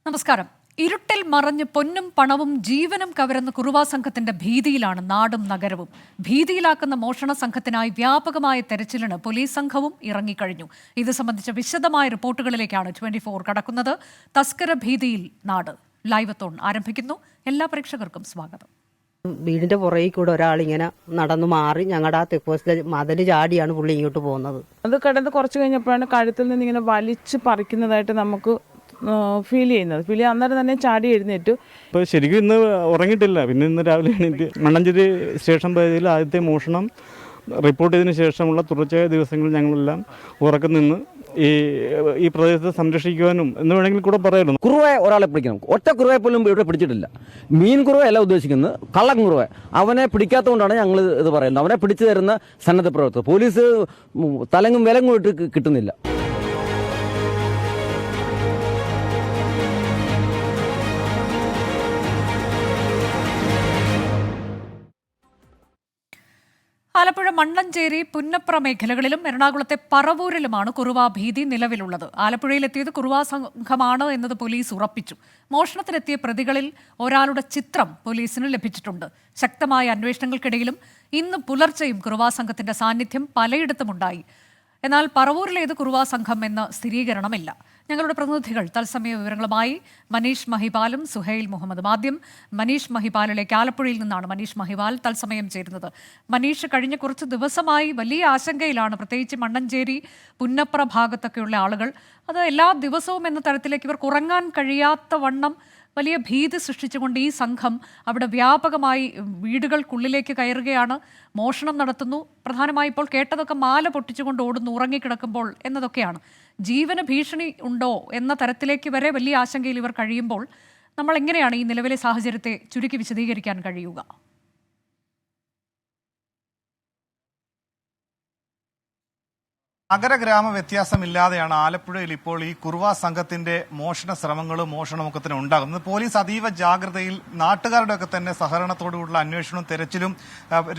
നമസ്കാരം. ഇരുട്ടിൽ മറഞ്ഞ് പൊന്നും പണവും ജീവനും കവരുന്ന കുറുവാ സംഘത്തിന്റെ ഭീതിയിലാണ് നാടും നഗരവും. ഭീതിയിലാക്കുന്ന മോഷണ സംഘത്തിനായി വ്യാപകമായ തെരച്ചിലിന് പോലീസ് സംഘവും ഇറങ്ങിക്കഴിഞ്ഞു. ഇത് സംബന്ധിച്ച വിശദമായ റിപ്പോർട്ടുകളിലേക്കാണ് 24 കടക്കുന്നത്. തസ്കര ഭീതിയിൽ നാട് ലൈവത്തോൺ ആരംഭിക്കുന്നു. എല്ലാ പ്രേക്ഷകർക്കും സ്വാഗതം. വീടിന്റെ പുറകിൽ കൂടെ ഒരാളിങ്ങനെ നടന്നു മാറി ഞങ്ങളുടെ ആ തെക്ക് പോസ്റ്റിലെ മതില് ചാടിയാണ് പുള്ളി ഇങ്ങോട്ട് പോകുന്നത്. അത് കിടന്ന് കുറച്ച് കഴിഞ്ഞപ്പോഴാണ് കഴുത്തിൽ നിന്ന് ഇങ്ങനെ വലിച്ച് പറിക്കുന്നതായിട്ട് നമുക്ക് ഫീൽ അന്നേരം തന്നെ ചാടി എഴുന്നേറ്റു. ഇപ്പോൾ ശരിക്കും ഇന്ന് ഉറങ്ങിയിട്ടില്ല. പിന്നെ ഇന്ന് രാവിലെ എണീറ്റ് മണ്ണഞ്ചേരി സ്റ്റേഷൻ പരിധിയിൽ ആദ്യത്തെ മോഷണം റിപ്പോർട്ട് ചെയ്തതിന് ശേഷമുള്ള തുടർച്ചയായ ദിവസങ്ങളിൽ ഞങ്ങളെല്ലാം ഉറക്കം നിന്ന് ഈ പ്രദേശത്തെ സംരക്ഷിക്കുവാനും എന്ന് വേണമെങ്കിൽ കൂടെ പറയാമല്ലോ. കുറുവയെ ഒരാളെ പിടിക്കണം. ഒറ്റ കുറുവയെ പോലും ഇവിടെ പിടിച്ചിട്ടില്ല. മീൻ കുറുവയല്ല ഉദ്ദേശിക്കുന്നത്, കള്ളൻ കുറുവ. അവനെ പിടിക്കാത്തതുകൊണ്ടാണ് ഞങ്ങൾ ഇത് പറയുന്നത്. അവനെ പിടിച്ചു തരുന്ന സന്നദ്ധ പ്രവർത്തകർ പോലീസ് തലങ്ങും വിലങ്ങും ഇട്ട് കിട്ടുന്നില്ല. ആലപ്പുഴ മണ്ണഞ്ചേരി പുന്നപ്ര മേഖലകളിലും എറണാകുളത്തെ പറവൂരിലുമാണ് കുറുവാ ഭീതി നിലവിലുള്ളത്. ആലപ്പുഴയിലെത്തിയത് കുറുവാ സംഘമാണ് എന്നത് പോലീസ് ഉറപ്പിച്ചു. മോഷണത്തിനെത്തിയ പ്രതികളിൽ ഒരാളുടെ ചിത്രം പോലീസിന് ലഭിച്ചിട്ടുണ്ട്. ശക്തമായ അന്വേഷണങ്ങൾക്കിടയിലും ഇന്ന് പുലർച്ചെയും കുറുവാ സംഘത്തിന്റെ സാന്നിധ്യം പലയിടത്തുമുണ്ടായി. എന്നാൽ പറവൂരിലേത് കുറുവാ സംഘം എന്ന സ്ഥിരീകരണമില്ല. ഞങ്ങളുടെ പ്രതിനിധികൾ തത്സമയ വിവരങ്ങളുമായി മനീഷ് മഹിപാലും സുഹൈൽ മുഹമ്മദും. ആദ്യം മനീഷ് മഹിപാലിലേക്ക്. ആലപ്പുഴയിൽ നിന്നാണ് മനീഷ് മഹിപാൽ തത്സമയം ചേരുന്നത്. മനീഷ്, കഴിഞ്ഞ കുറച്ച് ദിവസമായി വലിയ ആശങ്കയിലാണ് പ്രത്യേകിച്ച് മണ്ണഞ്ചേരി പുന്നപ്ര ഭാഗത്തൊക്കെയുള്ള ആളുകൾ. അത് എല്ലാ ദിവസവും എന്ന തരത്തിലേക്ക് ഇവർക്ക് ഉറങ്ങാൻ കഴിയാത്ത വണ്ണം വലിയ ഭീതി സൃഷ്ടിച്ചുകൊണ്ട് ഈ സംഘം അവിടെ വ്യാപകമായി വീടുകൾക്കുള്ളിലേക്ക് കയറുകയാണ്, മോഷണം നടത്തുന്നു. പ്രധാനമായി ഇപ്പോൾ കേട്ടതൊക്കെ മാല പൊട്ടിച്ചുകൊണ്ട് ഓടുന്നു ഉറങ്ങിക്കിടക്കുമ്പോൾ എന്നതൊക്കെയാണ്. ജീവന് ഭീഷണി ഉണ്ടോ എന്ന തരത്തിലേക്ക് വരെ വലിയ ആശങ്കയിൽ ഇവർ കഴിയുമ്പോൾ നമ്മൾ എങ്ങനെയാണ് ഈ നിലവിലെ സാഹചര്യത്തെ ചുരുക്കി വിശദീകരിക്കാൻ കഴിയുക? നഗരഗ്രാമ വ്യത്യാസമില്ലാതെയാണ് ആലപ്പുഴയിൽ ഇപ്പോൾ ഈ കുറുവാ സംഘത്തിന്റെ മോഷണ ശ്രമങ്ങളും മോഷണമൊക്കെ തന്നെ ഉണ്ടാകുന്നത്. പോലീസ് അതീവ ജാഗ്രതയിൽ നാട്ടുകാരുടെയൊക്കെ തന്നെ സഹകരണത്തോടുകൂടിയുള്ള അന്വേഷണവും തെരച്ചിലും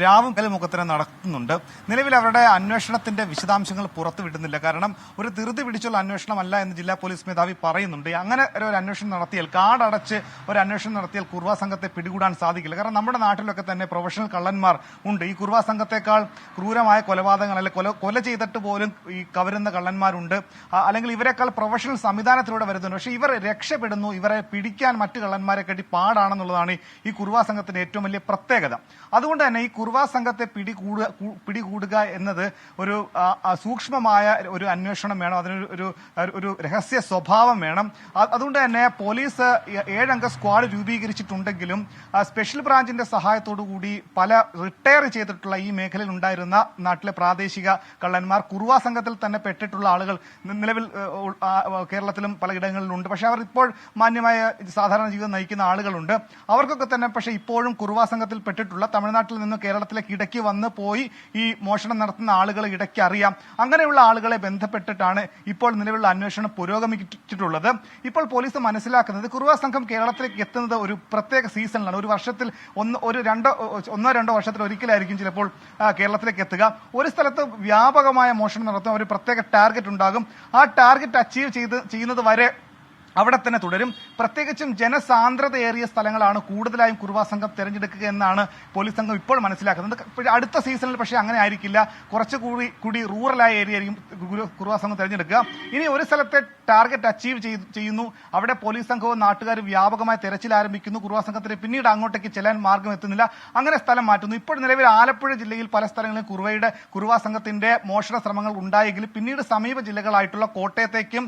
രാവും പകലുമൊക്കെ തന്നെ നടത്തുന്നുണ്ട്. നിലവിൽ അവരുടെ അന്വേഷണത്തിന്റെ വിശദാംശങ്ങൾ പുറത്തുവിടുന്നില്ല. കാരണം ഒരു ധൃതി പിടിച്ചുള്ള അന്വേഷണമല്ല എന്ന് ജില്ലാ പോലീസ് മേധാവി പറയുന്നുണ്ട്. അങ്ങനെ ഒരു അന്വേഷണം നടത്തിയാൽ, കാടടച്ച് ഒരു അന്വേഷണം നടത്തിയാൽ കുറുവാ സംഘത്തെ പിടികൂടാൻ സാധിക്കില്ല. കാരണം നമ്മുടെ നാട്ടിലൊക്കെ തന്നെ പ്രൊഫഷണൽ കള്ളന്മാർ ഉണ്ട്. ഈ കുറുവാ സംഘത്തെക്കാൾ ക്രൂരമായ കൊലപാതകങ്ങൾ അല്ലെങ്കിൽ കൊല ചെയ്തിട്ട് പോലും ഈ കവരുന്ന കള്ളന്മാരുണ്ട്, അല്ലെങ്കിൽ ഇവരെക്കാൾ പ്രൊഫഷണൽ സംവിധാനത്തിലൂടെ വരുന്നുണ്ട്. പക്ഷേ ഇവർ രക്ഷപ്പെടുന്നു. ഇവരെ പിടിക്കാൻ മറ്റു കള്ളന്മാരെ കെട്ടി പാടാണെന്നുള്ളതാണ് ഈ കുറുവാ സംഘത്തിന്റെ ഏറ്റവും വലിയ പ്രത്യേകത. അതുകൊണ്ട് തന്നെ ഈ കുറുവാ സംഘത്തെ പിടികൂടുക എന്നത് ഒരു സൂക്ഷ്മമായ ഒരു അന്വേഷണം വേണം. അതിനൊരു ഒരു രഹസ്യ സ്വഭാവം വേണം. അതുകൊണ്ട് തന്നെ പോലീസ് 7 അംഗ സ്ക്വാഡ് രൂപീകരിച്ചിട്ടുണ്ടെങ്കിലും സ്പെഷ്യൽ ബ്രാഞ്ചിന്റെ സഹായത്തോടുകൂടി പല റിട്ടയർ ചെയ്തിട്ടുള്ള ഈ മേഖലയിൽ ഉണ്ടായിരുന്ന നാട്ടിലെ പ്രാദേശിക കള്ളന്മാർ കുറുവാ സംഘത്തിൽ തന്നെ പെട്ടിട്ടുള്ള ആളുകൾ നിലവിൽ കേരളത്തിലും പലയിടങ്ങളിലുണ്ട്. പക്ഷെ അവർ ഇപ്പോൾ മാന്യമായ സാധാരണ ജീവിതം നയിക്കുന്ന ആളുകളുണ്ട്. അവർക്കൊക്കെ തന്നെ പക്ഷെ ഇപ്പോഴും കുറുവാ സംഘത്തിൽ പെട്ടിട്ടുള്ള തമിഴ്നാട്ടിൽ നിന്ന് കേരളത്തിലേക്ക് ഇടയ്ക്ക് വന്ന് പോയി ഈ മോഷണം നടത്തുന്ന ആളുകൾ ഇടയ്ക്ക് അറിയാം. അങ്ങനെയുള്ള ആളുകളെ ബന്ധപ്പെട്ടിട്ടാണ് ഇപ്പോൾ നിലവിലുള്ള അന്വേഷണം പുരോഗമിച്ചിട്ടുള്ളത്. ഇപ്പോൾ പോലീസ് മനസ്സിലാക്കുന്നത് കുറുവാ സംഘം കേരളത്തിലേക്ക് എത്തുന്നത് ഒരു പ്രത്യേക സീസണിലാണ്. ഒരു വർഷത്തിൽ ഒന്നോ രണ്ടോ വർഷത്തിൽ ഒരിക്കലായിരിക്കും ചിലപ്പോൾ കേരളത്തിലേക്ക് എത്തുക. ഒരു സ്ഥലത്ത് വ്യാപകമായ മോഷണം നടത്തും. ഒരു പ്രത്യേക ടാർഗറ്റ് ഉണ്ടാകും. ആ ടാർഗറ്റ് അച്ചീവ് ചെയ്യുന്നത് വരെ അവിടെ തന്നെ തുടരും. പ്രത്യേകിച്ചും ജനസാന്ദ്രതയേറിയ സ്ഥലങ്ങളാണ് കൂടുതലായും കുറുവാ സംഘം തെരഞ്ഞെടുക്കുക എന്നാണ് പോലീസ് സംഘം ഇപ്പോൾ മനസ്സിലാക്കുന്നത്. അടുത്ത സീസണിൽ പക്ഷേ അങ്ങനെ ആയിരിക്കില്ല. കുറച്ചുകൂടി റൂറലായ ഏരിയ ആയിരിക്കും കുറുവാ സംഘം തെരഞ്ഞെടുക്കുക. ഇനി ഒരു സ്ഥലത്തെ ടാർഗറ്റ് അച്ചീവ് ചെയ്യുന്നു, അവിടെ പോലീസ് സംഘവും നാട്ടുകാരും വ്യാപകമായി തെരച്ചിൽ ആരംഭിക്കുന്നു. കുറുവാ സംഘത്തിന് പിന്നീട് അങ്ങോട്ടേക്ക് ചെല്ലാൻ മാർഗം എത്തുന്നില്ല. അങ്ങനെ സ്ഥലം മാറ്റുന്നു. ഇപ്പോൾ നിലവിൽ ആലപ്പുഴ ജില്ലയിൽ പല സ്ഥലങ്ങളിലും കുറുവാ സംഘത്തിന്റെ മോഷണ ശ്രമങ്ങൾ ഉണ്ടായെങ്കിലും പിന്നീട് സമീപ ജില്ലകളായിട്ടുള്ള കോട്ടയത്തേക്കും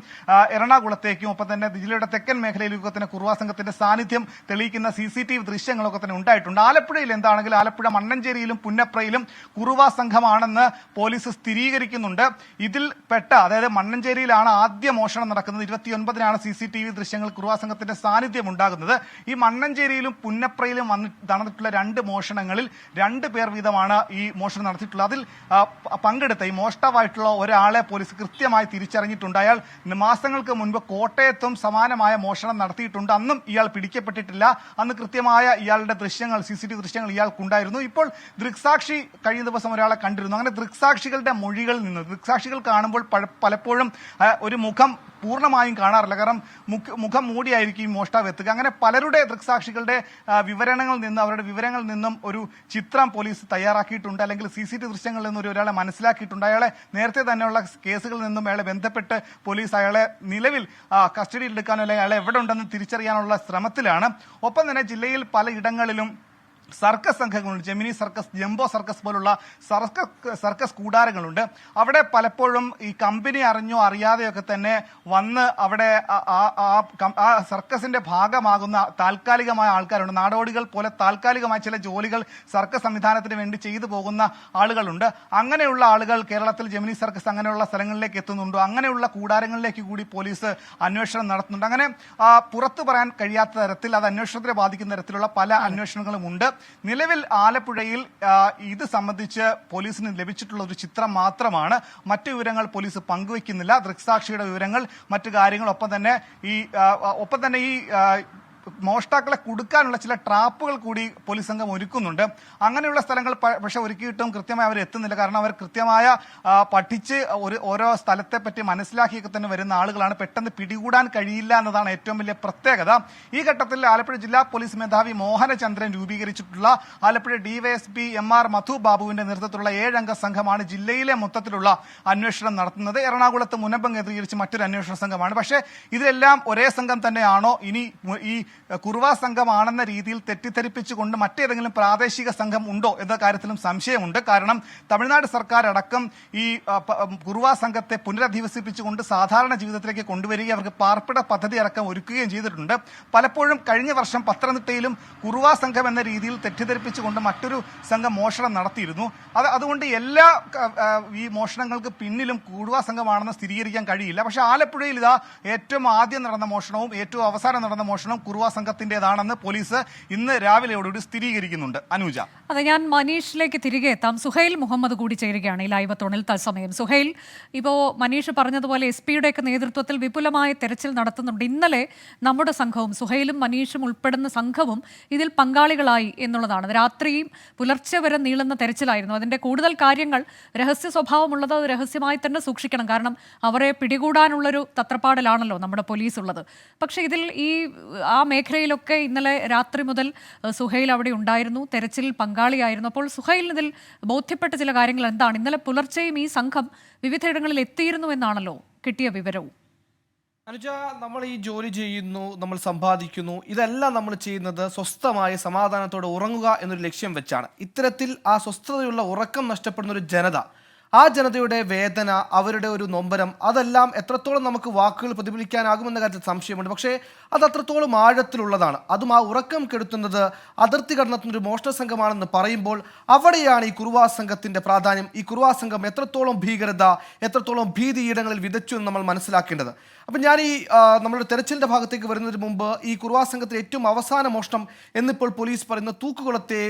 എറണാകുളത്തേക്കും ഒപ്പം തന്നെ ജില്ലയുടെ തെക്കൻ മേഖലയിലൊക്കെ തന്നെ കുറുവാ സംഘത്തിന്റെ സാന്നിധ്യം തെളിയിക്കുന്ന CCTV ദൃശ്യങ്ങളൊക്കെ തന്നെ ഉണ്ടായിട്ടുണ്ട്. ആലപ്പുഴയിൽ എന്താണെങ്കിലും ആലപ്പുഴ മണ്ണഞ്ചേരിയിലും പുന്നപ്രയിലും കുറുവാ സംഘമാണെന്ന് പോലീസ് സ്ഥിരീകരിക്കുന്നുണ്ട്. ഇതിൽ അതായത് മണ്ണഞ്ചേരിയിലാണ് ആദ്യ മോഷണം നടക്കുന്നത്. 29-നാണ് CCTV ദൃശ്യങ്ങൾ കുറുവാ സംഘത്തിന്റെ സാന്നിധ്യം ഉണ്ടാകുന്നത്. ഈ മണ്ണഞ്ചേരിയിലും പുന്നപ്രയിലും നടന്നിട്ടുള്ള 2 മോഷണങ്ങളിൽ 2 പേർ വീതമാണ് ഈ മോഷണം നടത്തിയിട്ടുള്ളത്. അതിൽ പങ്കെടുത്ത ഈ മോഷ്ടാവായിട്ടുള്ള ഒരാളെ പോലീസ് കൃത്യമായി തിരിച്ചറിഞ്ഞിട്ടുണ്ട്. അയാൾ മാസങ്ങൾക്ക് മുൻപ് കോട്ടയത്തും സമാനമായ മോഷണം നടത്തിയിട്ടുണ്ട്. അന്നും ഇയാൾ പിടിക്കപ്പെട്ടിട്ടില്ല. അന്ന് കൃത്യമായ ഇയാളുടെ ദൃശ്യങ്ങൾ, CCTV ദൃശ്യങ്ങൾ ഇയാൾക്കുണ്ടായിരുന്നു. ഇപ്പോൾ ദൃക്സാക്ഷി കഴിഞ്ഞ ദിവസം ഒരാളെ കണ്ടിരുന്നു. അങ്ങനെ ദൃക്സാക്ഷികളുടെ മൊഴികളിൽ നിന്ന് ദൃക്സാക്ഷികൾ കാണുമ്പോൾ പലപ്പോഴും ഒരു മുഖം പൂർണ്ണമായും കാണാറില്ല. കാരണം മുഖം മൂടിയായിരിക്കും ഈ മോഷ്ടാവ് എത്തുക. അങ്ങനെ പലരുടെ ദൃക്സാക്ഷികളുടെ അവരുടെ വിവരങ്ങളിൽ നിന്നും ഒരു ചിത്രം പോലീസ് തയ്യാറാക്കിയിട്ടുണ്ട്. അല്ലെങ്കിൽ CCTV ദൃശ്യങ്ങളിൽ നിന്ന് ഒരാളെ മനസ്സിലാക്കിയിട്ടുണ്ട്. അയാളെ നേരത്തെ തന്നെയുള്ള കേസുകളിൽ നിന്നും അയാളെ ബന്ധപ്പെട്ട് പോലീസ് അയാളെ നിലവിൽ കസ്റ്റഡിയിൽ എടുക്കാനോ അല്ലെങ്കിൽ അയാളെ എവിടെ ഉണ്ടെന്ന് തിരിച്ചറിയാനുള്ള ശ്രമത്തിലാണ്. ഒപ്പം തന്നെ ജില്ലയിൽ പലയിടങ്ങളിലും സർക്കസ് സംഘങ്ങളുണ്ട്. ജെമിനി സർക്കസ്, ജംബോ സർക്കസ് പോലുള്ള സർക്കസ് കൂടാരങ്ങളുണ്ട്. അവിടെ പലപ്പോഴും ഈ കമ്പനി അറിഞ്ഞോ അറിയാതെയൊക്കെ തന്നെ വന്ന് അവിടെ ആ സർക്കസിന്റെ ഭാഗമാകുന്ന താൽക്കാലികമായ ആൾക്കാരുണ്ട്. നാടോടികൾ പോലെ താൽക്കാലികമായ ചില ജോലികൾ സർക്കസ് സംവിധാനത്തിന് വേണ്ടി ചെയ്തു പോകുന്ന ആളുകളുണ്ട്. അങ്ങനെയുള്ള ആളുകൾ കേരളത്തിൽ ജെമിനി സർക്കസ് അങ്ങനെയുള്ള സ്ഥലങ്ങളിലേക്ക് എത്തുന്നുണ്ടോ? അങ്ങനെയുള്ള കൂടാരങ്ങളിലേക്ക് കൂടി പോലീസ് അന്വേഷണം നടത്തുന്നുണ്ട്. അങ്ങനെ പുറത്തു പറയാൻ കഴിയാത്ത തരത്തിൽ, അത് അന്വേഷണത്തെ ബാധിക്കുന്ന തരത്തിലുള്ള പല അന്വേഷണങ്ങളും ഉണ്ട്. നിലവിൽ ആലപ്പുഴയിൽ ഇത് സംബന്ധിച്ച് പോലീസിന് ലഭിച്ചിട്ടുള്ള ഒരു ചിത്രം മാത്രമാണ്. മറ്റു വിവരങ്ങൾ പോലീസ് പങ്കുവയ്ക്കുന്നില്ല. ദൃക്സാക്ഷിയുടെ വിവരങ്ങൾ, മറ്റു കാര്യങ്ങൾ, ഒപ്പം തന്നെ ഈ മോഷ്ടാക്കളെ കുടുക്കാനുള്ള ചില ട്രാപ്പുകൾ കൂടി പോലീസ് സംഘം ഒരുക്കുന്നുണ്ട്. അങ്ങനെയുള്ള സ്ഥലങ്ങൾ പക്ഷെ ഒരുക്കിയിട്ടും കൃത്യമായി അവർ എത്തുന്നില്ല. കാരണം അവർ കൃത്യമായ പഠിച്ച് ഓരോ സ്ഥലത്തെ പറ്റി മനസ്സിലാക്കിയൊക്കെ തന്നെ വരുന്ന ആളുകളാണ്. പെട്ടെന്ന് പിടികൂടാൻ കഴിയില്ല എന്നതാണ് ഏറ്റവും വലിയ പ്രത്യേകത. ഈ ഘട്ടത്തിൽ ആലപ്പുഴ ജില്ലാ പോലീസ് മേധാവി മോഹനചന്ദ്രൻ രൂപീകരിച്ചിട്ടുള്ള ആലപ്പുഴ DYSP MR മധു ബാബുവിന്റെ നേതൃത്വത്തിലുള്ള 7 അംഗ സംഘമാണ് ജില്ലയിലെ മൊത്തത്തിലുള്ള അന്വേഷണം നടത്തുന്നത്. എറണാകുളത്ത് മുനമ്പം കേന്ദ്രീകരിച്ച് മറ്റൊരു അന്വേഷണ സംഘമാണ്. പക്ഷേ ഇതിലെല്ലാം ഒരേ സംഘം തന്നെയാണോ? ഇനി ഈ കുറുവ സംഘമാണെന്ന രീതിയിൽ തെറ്റിദ്ധരിപ്പിച്ചുകൊണ്ട് മറ്റേതെങ്കിലും പ്രാദേശിക സംഘം ഉണ്ടോ എന്ന കാര്യത്തിലും സംശയമുണ്ട്. കാരണം തമിഴ്നാട് സർക്കാർ അടക്കം ഈ കുറുവ സംഘത്തെ പുനരധിവസിപ്പിച്ചുകൊണ്ട് സാധാരണ ജീവിതത്തിലേക്ക് കൊണ്ടുവരികയും അവർക്ക് പാർപ്പിട പദ്ധതി അടക്കം ഒരുക്കുകയും ചെയ്തിട്ടുണ്ട്. പലപ്പോഴും കഴിഞ്ഞ വർഷം പത്തനംതിട്ടയിലും കുറുവ സംഘം എന്ന രീതിയിൽ തെറ്റിദ്ധരിപ്പിച്ചുകൊണ്ട് മറ്റൊരു സംഘം മോഷണം നടത്തിയിരുന്നു. അതുകൊണ്ട് എല്ലാ ഈ മോഷണങ്ങൾക്ക് പിന്നിലും കുറുവ സംഘമാണെന്ന് സ്ഥിരീകരിക്കാൻ കഴിയില്ല. പക്ഷെ ആലപ്പുഴയിൽ ഇതാ ഏറ്റവും ആദ്യം നടന്ന മോഷണവും ഏറ്റവും അവസാനം നടന്ന മോഷണവും കുറുവ സംഘത്തിന്റേതാണെന്ന് പോലീസ് ഇന്ന് രാവിലെയോടുകൂടി സ്ഥിരീകരിക്കുന്നുണ്ട്. അനുജ, അതെ, ഞാൻ മനീഷിലേക്ക് തിരികെ എത്താം. സുഹൈൽ മുഹമ്മദ് കൂടി ചേരുകയാണ് ഈ ലൈവത്തോണിൽ തത്സമയം. സുഹൈൽ, ഇപ്പോൾ മനീഷ് പറഞ്ഞതുപോലെ SP-യുടെ ഒക്കെ നേതൃത്വത്തിൽ വിപുലമായ തെരച്ചിൽ നടത്തുന്നുണ്ട്. ഇന്നലെ നമ്മുടെ സംഘവും സുഹൈലും മനീഷും ഉൾപ്പെടുന്ന സംഘവും ഇതിൽ പങ്കാളികളായി എന്നുള്ളതാണ്. രാത്രിയും പുലർച്ചെ വരെ നീളുന്ന തെരച്ചിലായിരുന്നു. അതിന്റെ കൂടുതൽ കാര്യങ്ങൾ, രഹസ്യ സ്വഭാവമുള്ളത് രഹസ്യമായി തന്നെ സൂക്ഷിക്കണം. കാരണം അവരെ പിടികൂടാനുള്ളൊരു തത്രപ്പാടിലാണല്ലോ നമ്മുടെ പോലീസ് ഉള്ളത്. പക്ഷേ ഇതിൽ ആ മേഖലയിലൊക്കെ ഇന്നലെ രാത്രി മുതൽ സുഹൈൽ അവിടെ ഉണ്ടായിരുന്നു, തെരച്ചിലിൽ പങ്കാളിയായിരുന്നു. അപ്പോൾ സുഹൈൽ ഇതിൽ ബോധ്യപ്പെട്ട ചില കാര്യങ്ങൾ എന്താണ്? ഇന്നലെ പുലർച്ചെയും ഈ സംഘം വിവിധയിടങ്ങളിൽ എത്തിയിരുന്നു എന്നാണല്ലോ കിട്ടിയ വിവരവും. അനുജ, നമ്മൾ ഈ ജോലി ചെയ്യുന്നു, നമ്മൾ സമ്പാദിക്കുന്നു, ഇതെല്ലാം നമ്മൾ ചെയ്യുന്നത് സ്വസ്ഥമായി സമാധാനത്തോടെ ഉറങ്ങുക എന്നൊരു ലക്ഷ്യം വെച്ചാണ്. ഇത്തരത്തിൽ ആ സ്വസ്ഥതയുള്ള ഉറക്കം നഷ്ടപ്പെടുന്ന ഒരു ജനത, ആ ജനതയുടെ വേദന, അവരുടെ ഒരു നൊമ്പരം, അതെല്ലാം എത്രത്തോളം നമുക്ക് വാക്കുകൾ പ്രതിഫലിക്കാനാകുമെന്ന കാര്യത്തിൽ സംശയമുണ്ട്. പക്ഷേ അത് അത്രത്തോളം ആഴത്തിലുള്ളതാണ്. അതും ആ ഉറക്കം കെടുത്തുന്നത് അതിർത്തി കടന്നൊരു മോഷണ സംഘമാണെന്ന് പറയുമ്പോൾ അവിടെയാണ് ഈ കുറുവാ സംഘത്തിൻ്റെ പ്രാധാന്യം. ഈ കുറുവാ സംഘം എത്രത്തോളം ഭീകരത, എത്രത്തോളം ഭീതി ഇടങ്ങളിൽ വിതച്ചു എന്ന് നമ്മൾ മനസ്സിലാക്കേണ്ടത്. അപ്പം ഞാൻ നമ്മുടെ തെരച്ചിലിൻ്റെ ഭാഗത്തേക്ക് വരുന്നതിന് മുമ്പ് ഈ കുറുവാ സംഘത്തിലെ ഏറ്റവും അവസാന മോഷണം എന്നിപ്പോൾ പോലീസ് പറയുന്ന തൂക്കുകുളത്തെ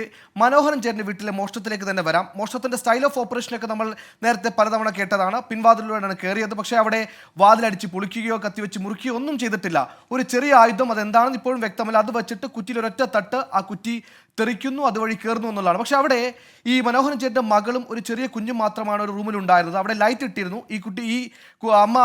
മനോഹരൻ ചേട്ടൻ്റെ വീട്ടിലെ മോഷണത്തിലേക്ക് തന്നെ വരാം. മോഷണത്തിൻ്റെ സ്റ്റൈൽ ഓഫ് ഓപ്പറേഷനൊക്കെ നമ്മൾ നേരത്തെ പലതവണ കേട്ടതാണ്. പിൻവാതിലൂടെയാണ് കയറിയത്. പക്ഷേ അവിടെ വാതിലടിച്ച് പൊളിക്കുകയോ കത്തിവെച്ച് മുറിക്കുകയോ ഒന്നും ചെയ്തിട്ടില്ല. ഒരു ചെറിയ ആയുധം, അതെന്താണെന്ന് ഇപ്പോഴും വ്യക്തമല്ല, അത് വെച്ചിട്ട് കുറ്റിയിൽ ഒരൊറ്റ തട്ട്, ആ കുറ്റി തെറിക്കുന്നു, അതുവഴി കയറുന്നു എന്നുള്ളതാണ്. പക്ഷെ അവിടെ ഈ മനോഹരൻ ചേട്ടൻ്റെ മകളും ഒരു ചെറിയ കുഞ്ഞും മാത്രമാണ് ഒരു റൂമിൽ ഉണ്ടായിരുന്നത്. അവിടെ ലൈറ്റ് ഇട്ടിരുന്നു. ഈ അമ്മ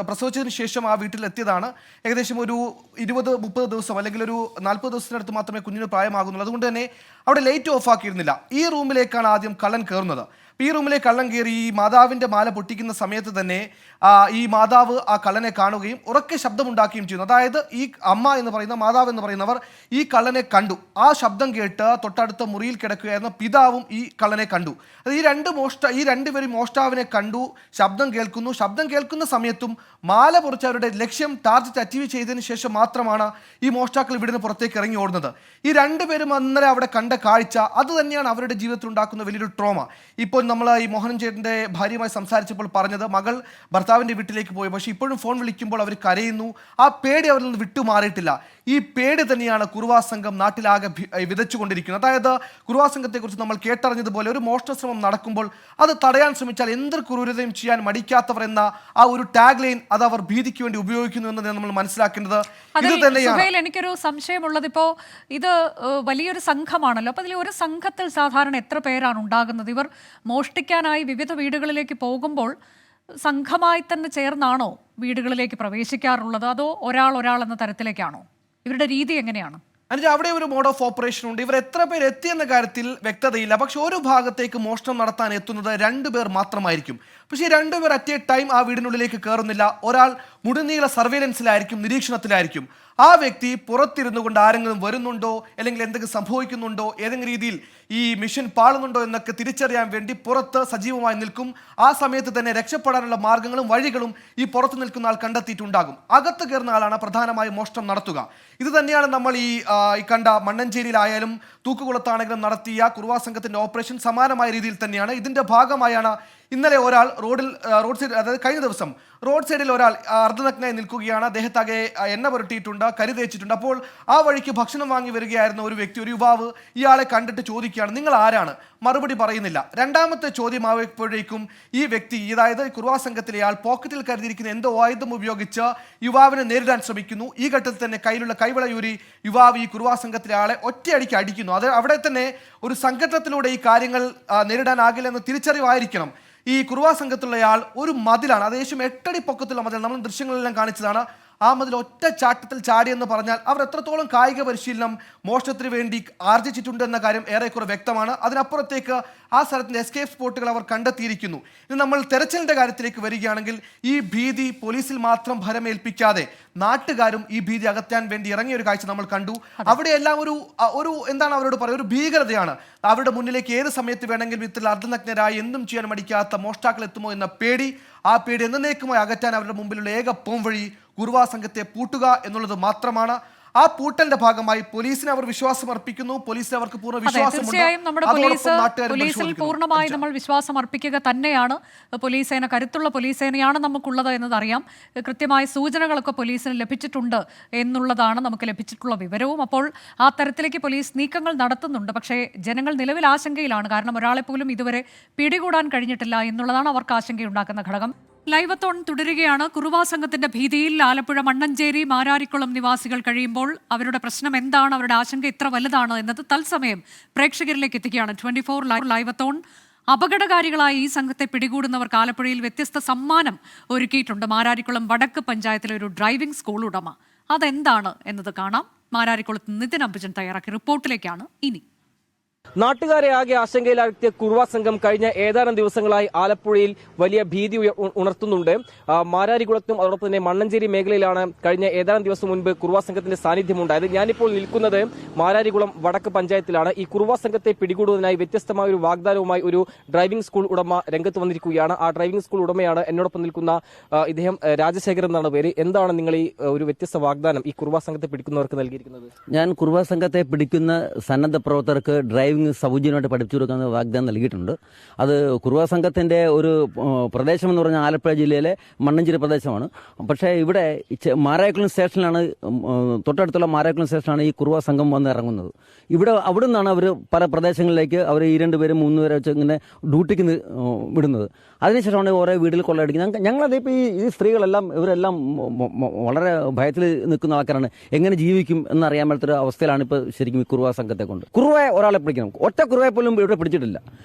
പ്രസവിച്ചതിന് ശേഷം ആ വീട്ടിലെത്തിയതാണ്. ഏകദേശം ഒരു 20-30 ദിവസം അല്ലെങ്കിൽ ഒരു 40 ദിവസത്തിനടുത്ത് മാത്രമേ കുഞ്ഞിന് പ്രായമാകുന്നുള്ളൂ. അതുകൊണ്ട് തന്നെ അവിടെ ലൈറ്റ് ഓഫ് ആക്കിയിരുന്നില്ല. ഈ റൂമിലേക്കാണ് ആദ്യം കള്ളൻ കയറുന്നത്. ഈ റൂമിലേക്ക് കള്ളൻ കയറി ഈ മാതാവിൻ്റെ മാല പൊട്ടിക്കുന്ന സമയത്ത് തന്നെ ഈ മാതാവ് ആ കള്ളനെ കാണുകയും ഉറക്കെ ശബ്ദമുണ്ടാക്കുകയും ചെയ്യുന്നു. അതായത് ഈ അമ്മ എന്ന് പറയുന്ന, മാതാവ് എന്ന് പറയുന്നവർ ഈ കള്ളനെ കണ്ടു. ആ ശബ്ദം കേട്ട് തൊട്ടടുത്ത മുറിയിൽ കിടക്കുകയായിരുന്ന പിതാവും ഈ കള്ളനെ കണ്ടു. അത് ഈ രണ്ടുപേരും മോഷ്ടാവിനെ കണ്ടു, ശബ്ദം കേൾക്കുന്നു. ശബ്ദം കേൾക്കുന്ന സമയത്തും മാല പൊറിച്ച് അവരുടെ ലക്ഷ്യം ടാർഗറ്റ് അച്ചീവ് ചെയ്തതിന് ശേഷം മാത്രമാണ് ഈ മോഷ്ടാക്കൾ ഇവിടുന്ന് പുറത്തേക്ക് ഇറങ്ങി ഓടുന്നത്. ഈ രണ്ടുപേരും അന്നേരം അവിടെ കണ്ട കാഴ്ച അത് തന്നെയാണ് അവരുടെ ജീവിതത്തിൽ ഉണ്ടാക്കുന്ന വലിയൊരു ട്രോമ. ഇപ്പോൾ നമ്മൾ ഈ മോഹനൻ ചേട്ടൻ്റെ ഭാര്യയുമായി സംസാരിച്ചപ്പോൾ പറഞ്ഞത്, മകൾ ഭർത്താവിൻ്റെ വീട്ടിലേക്ക് പോയി, പക്ഷേ ഇപ്പോഴും ഫോൺ വിളിക്കുമ്പോൾ അവർ കരയുന്നു. ആ പേടി അവരിൽ നിന്ന് വിട്ടുമാറിയിട്ടില്ല. ഈ പേടി തന്നെയാണ് കുറുവാ സംഘം നാട്ടിലാകെ വിതച്ചുകൊണ്ടിരിക്കുന്നത്. അതായത് കുറുവാ സംഘത്തെക്കുറിച്ച് നമ്മൾ കേട്ടറിഞ്ഞതുപോലെ ഒരു മോഷണ ശ്രമം നടക്കുമ്പോൾ അത് തടയാൻ ശ്രമിച്ചാൽ എന്ത് ക്രൂരതയും ചെയ്യാൻ മടിക്കാത്തവർ എന്ന ആ ഒരു ടാഗ് ലൈൻ അത് അവർ ഭീതിക്ക് വേണ്ടി ഉപയോഗിക്കുന്നു എന്നതാണ് നമ്മൾ മനസ്സിലാക്കേണ്ടത്. ഇത് തന്നെയാണ് എനിക്കൊരു സംശയമുള്ളത്. ഇപ്പോ ഇത് വലിയൊരു സംഘമാണല്ലോ, അപ്പൊ അതിൽ ഒരു സംഘത്തിൽ സാധാരണ എത്ര പേരാണ് ഉണ്ടാകുന്നത്? ഇവർ മോഷ്ടിക്കാനായി വിവിധ വീടുകളിലേക്ക് പോകുമ്പോൾ സംഘമായി തന്നെ ചേർന്നാണോ വീടുകളിലേക്ക് പ്രവേശിക്കാറുള്ളത്, അതോ ഒരാൾ എന്ന തരത്തിലേക്കാണോ? ഇവരുടെ രീതി എങ്ങനെയാണ്? അനുജ, അവിടെ ഒരു മോഡ് ഓഫ് ഓപ്പറേഷൻ ഉണ്ട്. ഇവർ എത്ര പേർ എത്തിയെന്ന കാര്യത്തിൽ വ്യക്തതയില്ല. പക്ഷെ ഒരു ഭാഗത്തേക്ക് മോഷണം നടത്താൻ എത്തുന്നത് 2 പേർ മാത്രമായിരിക്കും. പക്ഷേ ഈ 2 പേർ അറ്റ് എ ടൈം ആ വീടിനുള്ളിലേക്ക് കയറുന്നില്ല. ഒരാൾ മുഴുനീള സർവേലൻസിലായിരിക്കും, നിരീക്ഷണത്തിലായിരിക്കും. ആ വ്യക്തി പുറത്തിരുന്നു കൊണ്ട് ആരെങ്കിലും വരുന്നുണ്ടോ, അല്ലെങ്കിൽ എന്തെങ്കിലും സംഭവിക്കുന്നുണ്ടോ, ഏതെങ്കിലും രീതിയിൽ ഈ മിഷൻ പാളുന്നുണ്ടോ എന്നൊക്കെ തിരിച്ചറിയാൻ വേണ്ടി പുറത്ത് സജീവമായി നിൽക്കും. ആ സമയത്ത് തന്നെ രക്ഷപ്പെടാനുള്ള മാർഗങ്ങളും വഴികളും ഈ പുറത്ത് നിൽക്കുന്ന ആൾ കണ്ടെത്തിയിട്ടുണ്ടാകും. അകത്ത് കയറുന്ന ആളാണ് പ്രധാനമായും മോഷണം നടത്തുക. ഇത് തന്നെയാണ് നമ്മൾ ഈ കണ്ട മണ്ണഞ്ചേരിയിലായാലും തൂക്കുകുളത്താണെങ്കിലും നടത്തിയ കുറുവാ സംഘത്തിന്റെ ഓപ്പറേഷൻ സമാനമായ രീതിയിൽ തന്നെയാണ്. ഇതിന്റെ ഭാഗമായാണ് ഇന്നലെ ഒരാൾ റോഡ് സൈഡ്, അതായത് കഴിഞ്ഞ ദിവസം റോഡ് സൈഡിൽ ഒരാൾ അർദ്ധനഗ്നായി നിൽക്കുകയാണ്. അദ്ദേഹത്താകെ എണ്ണ പുരട്ടിയിട്ടുണ്ട്, കരി തേച്ചിട്ടുണ്ട്. അപ്പോൾ ആ വഴിക്ക് ഭക്ഷണം വാങ്ങി വരികയായിരുന്ന ഒരു വ്യക്തി, ഒരു യുവാവ് ഇയാളെ കണ്ടിട്ട് ചോദിക്കുകയാണ്, നിങ്ങൾ ആരാണ്? മറുപടി പറയുന്നില്ല. രണ്ടാമത്തെ ചോദ്യമായപ്പോഴേക്കും ഈ വ്യക്തി, അതായത് കുറുവാ സംഘത്തിലെ ആൾ പോക്കറ്റിൽ കരുതിയിരിക്കുന്ന എന്തോ ആയുധം ഉപയോഗിച്ച് യുവാവിനെ നേരിടാൻ ശ്രമിക്കുന്നു. ഈ ഘട്ടത്തിൽ തന്നെ കയ്യിലുള്ള കൈവളയൂരി യുവാവ് ഈ കുറുവാ സംഘത്തിലെ ആളെ ഒറ്റയടിക്ക് അടിക്കുന്നു. അത് അവിടെ തന്നെ ഒരു സംഘട്ടനത്തിലൂടെ ഈ കാര്യങ്ങൾ നേരിടാനാകില്ലെന്ന് തിരിച്ചറിവായിരിക്കണം. ഈ കുറുവാ സംഘത്തിലുള്ളയാൾ ഒരു മതിലാണ്, ഏകദേശം 8 അടി പൊക്കത്തുള്ള മതിൽ, നമ്മൾ ദൃശ്യങ്ങളെല്ലാം കാണിച്ചതാണ്. ആ മതിൽ ഒറ്റ ചാട്ടത്തിൽ ചാടിയെന്ന് പറഞ്ഞാൽ അവർ എത്രത്തോളം കായിക പരിശീലനം മോഷണത്തിന് വേണ്ടി ആർജിച്ചിട്ടുണ്ട് എന്ന കാര്യം ഏറെക്കുറെ വ്യക്തമാണ്. അതിനപ്പുറത്തേക്ക് ആ സ്ഥലത്തിന്റെ എസ്കേപ്പ് സ്പോട്ടുകൾ അവർ കണ്ടെത്തിയിരിക്കുന്നു. ഇനി നമ്മൾ തെരച്ചിലിന്റെ കാര്യത്തിലേക്ക് വരികയാണെങ്കിൽ ഈ ഭീതി പോലീസിൽ മാത്രം ഭരമേൽപ്പിക്കാതെ നാട്ടുകാരും ഈ ഭീതി അകറ്റാൻ വേണ്ടി ഇറങ്ങിയ ഒരു കാഴ്ച നമ്മൾ കണ്ടു. അവിടെയെല്ലാം ഒരു എന്താണ് അവരോട് പറയുക, ഒരു ഭീകരതയാണ്. അവരുടെ മുന്നിലേക്ക് ഏത് സമയത്ത് വേണമെങ്കിലും ഇത്തരം അർദ്ധനഗ്നരായി എന്തും ചെയ്യാൻ മടിക്കാത്ത മോഷ്ടാക്കൾ എത്തുമോ എന്ന പേടി, ആ പേടി എന്നേക്കുമായി അകറ്റാൻ അവരുടെ മുമ്പിലുള്ള ഏക പോംവഴി കുറുവാ സംഘത്തെ പൂട്ടുക എന്നുള്ളത് മാത്രമാണ്. ആ പൂട്ടലിന്റെ ഭാഗമായി പോലീസിന് അവർ വിശ്വാസം അർപ്പിക്കുന്നു. പോലീസിന് അവർക്ക് പൂർണ്ണ തീർച്ചയായും നമ്മുടെ പോലീസിൽ പൂർണ്ണമായി നമ്മൾ വിശ്വാസം അർപ്പിക്കുക തന്നെയാണ്. പോലീസ് സേന കരുത്തുള്ള പോലീസ് സേനയാണ് നമുക്കുള്ളത് എന്നതറിയാം. കൃത്യമായ സൂചനകളൊക്കെ പോലീസിന് ലഭിച്ചിട്ടുണ്ട് എന്നുള്ളതാണ് നമുക്ക് ലഭിച്ചിട്ടുള്ള വിവരവും. അപ്പോൾ ആ തരത്തിലേക്ക് പോലീസ് നീക്കങ്ങൾ നടത്തുന്നുണ്ട്. പക്ഷേ ജനങ്ങൾ നിലവിൽ ആശങ്കയിലാണ്. കാരണം ഒരാളെ പോലും ഇതുവരെ പിടികൂടാൻ കഴിഞ്ഞിട്ടില്ല എന്നുള്ളതാണ് അവർക്ക് ആശങ്കയുണ്ടാക്കുന്ന ഘടകം. ലൈവത്തോൺ തുടരുകയാണ്. കുറുവാ സംഘത്തിന്റെ ഭീതിയിൽ ആലപ്പുഴ മണ്ണഞ്ചേരി മാരാരിക്കുളം നിവാസികൾ കഴിയുമ്പോൾ അവരുടെ പ്രശ്നം എന്താണ്, അവരുടെ ആശങ്ക എത്ര വലുതാണ് എന്നത് തത്സമയം പ്രേക്ഷകരിലേക്ക് എത്തിക്കുകയാണ് 24 ലൈവത്തോൺ. അപകടകാരികളായി ഈ സംഘത്തെ പിടികൂടുന്നവർക്ക് ആലപ്പുഴയിൽ വ്യത്യസ്ത സമ്മാനം ഒരുക്കിയിട്ടുണ്ട് മാരാരിക്കുളം വടക്ക് പഞ്ചായത്തിലെ ഒരു ഡ്രൈവിംഗ് സ്കൂൾ ഉടമ. അതെന്താണ് എന്നത് കാണാം. മാരാരിക്കുളത്ത് നിതിൻ അംബുജൻ തയ്യാറാക്കിയ റിപ്പോർട്ടിലേക്കാണ് ഇനി. നാട്ടുകാരെ ആകെ ആശങ്കയിലാക്കിയ കുറുവാ സംഘം കഴിഞ്ഞ ഏതാനും ദിവസങ്ങളായി ആലപ്പുഴയിൽ വലിയ ഭീതി ഉണർത്തുന്നുണ്ട്. മാരാരികുളത്തും അതോടൊപ്പം തന്നെ മണ്ണഞ്ചേരി മേഖലയിലാണ് കഴിഞ്ഞ ഏതാനും ദിവസം മുൻപ് കുറുവാ സംഘത്തിന്റെ സാന്നിധ്യമുണ്ടായത്. ഞാനിപ്പോൾ നിൽക്കുന്നത് മാരാരികുളം വടക്ക് പഞ്ചായത്തിലാണ്. ഈ കുറുവാ സംഘത്തെ പിടികൂടുന്നതിനായി വ്യത്യസ്തമായ ഒരു വാഗ്ദാനവുമായി ഒരു ഡ്രൈവിംഗ് സ്കൂൾ ഉടമ രംഗത്ത് വന്നിരിക്കുകയാണ്. ആ ഡ്രൈവിംഗ് സ്കൂൾ ഉടമയാണ് എന്നോടൊപ്പം നിൽക്കുന്ന ഇദ്ദേഹം രാജശേഖരൻ എന്നാണ് പേര്. എന്താണ് നിങ്ങൾ ഈ ഒരു വ്യത്യസ്ത വാഗ്ദാനം ഈ കുറുവാ സംഘത്തെ പിടിക്കുന്നവർക്ക് നൽകിയിരിക്കുന്നത്? ഞാൻ കുറുവാ സംഘത്തെ പിടിക്കുന്ന സന്നദ്ധ പ്രവർത്തകർക്ക് ഡ്രൈവിംഗ് സൗജന്യമായിട്ട് പഠിപ്പിച്ചു കൊടുക്കുന്ന വാഗ്ദാനം നൽകിയിട്ടുണ്ട്. അത് കുറുവാ സംഘത്തിന്റെ ഒരു പ്രദേശം എന്ന് പറഞ്ഞാൽ ആലപ്പുഴ ജില്ലയിലെ മണ്ണഞ്ചേരി പ്രദേശമാണ്. പക്ഷേ ഇവിടെ മാരാരിക്കുളം സ്റ്റേഷനിലാണ്, തൊട്ടടുത്തുള്ള മാരാരിക്കുളം സ്റ്റേഷനാണ് ഈ കുറുവാ സംഘം വന്ന് ഇറങ്ങുന്നത്. അവിടെ നിന്നാണ് അവർ പല പ്രദേശങ്ങളിലേക്ക് അവർ 2 പേരും 3 പേരെ വെച്ച് ഇങ്ങനെ ഡ്യൂട്ടിക്ക് വിടുന്നത്. അതിനുശേഷമാണ് ഓരോ വീട്ടിൽ കൊള്ളയടിക്കുന്നത്. ഞങ്ങളതിപ്പോൾ ഈ സ്ത്രീകളെല്ലാം ഇവരെല്ലാം വളരെ ഭയത്തിൽ നിൽക്കുന്ന ആൾക്കാരാണ്. എങ്ങനെ ജീവിക്കും എന്നറിയാൻ പറ്റാത്തൊരു അവസ്ഥയിലാണ് ഇപ്പോൾ ശരിക്കും ഈ കുറുവാ സംഘത്തെ കൊണ്ട്. കുറുവയെ ഒരാളെ പിടിക്കണം, ഒറ്റ കുറുവയെ പോലും ഇവിടെ പിടിച്ചിട്ടില്ല.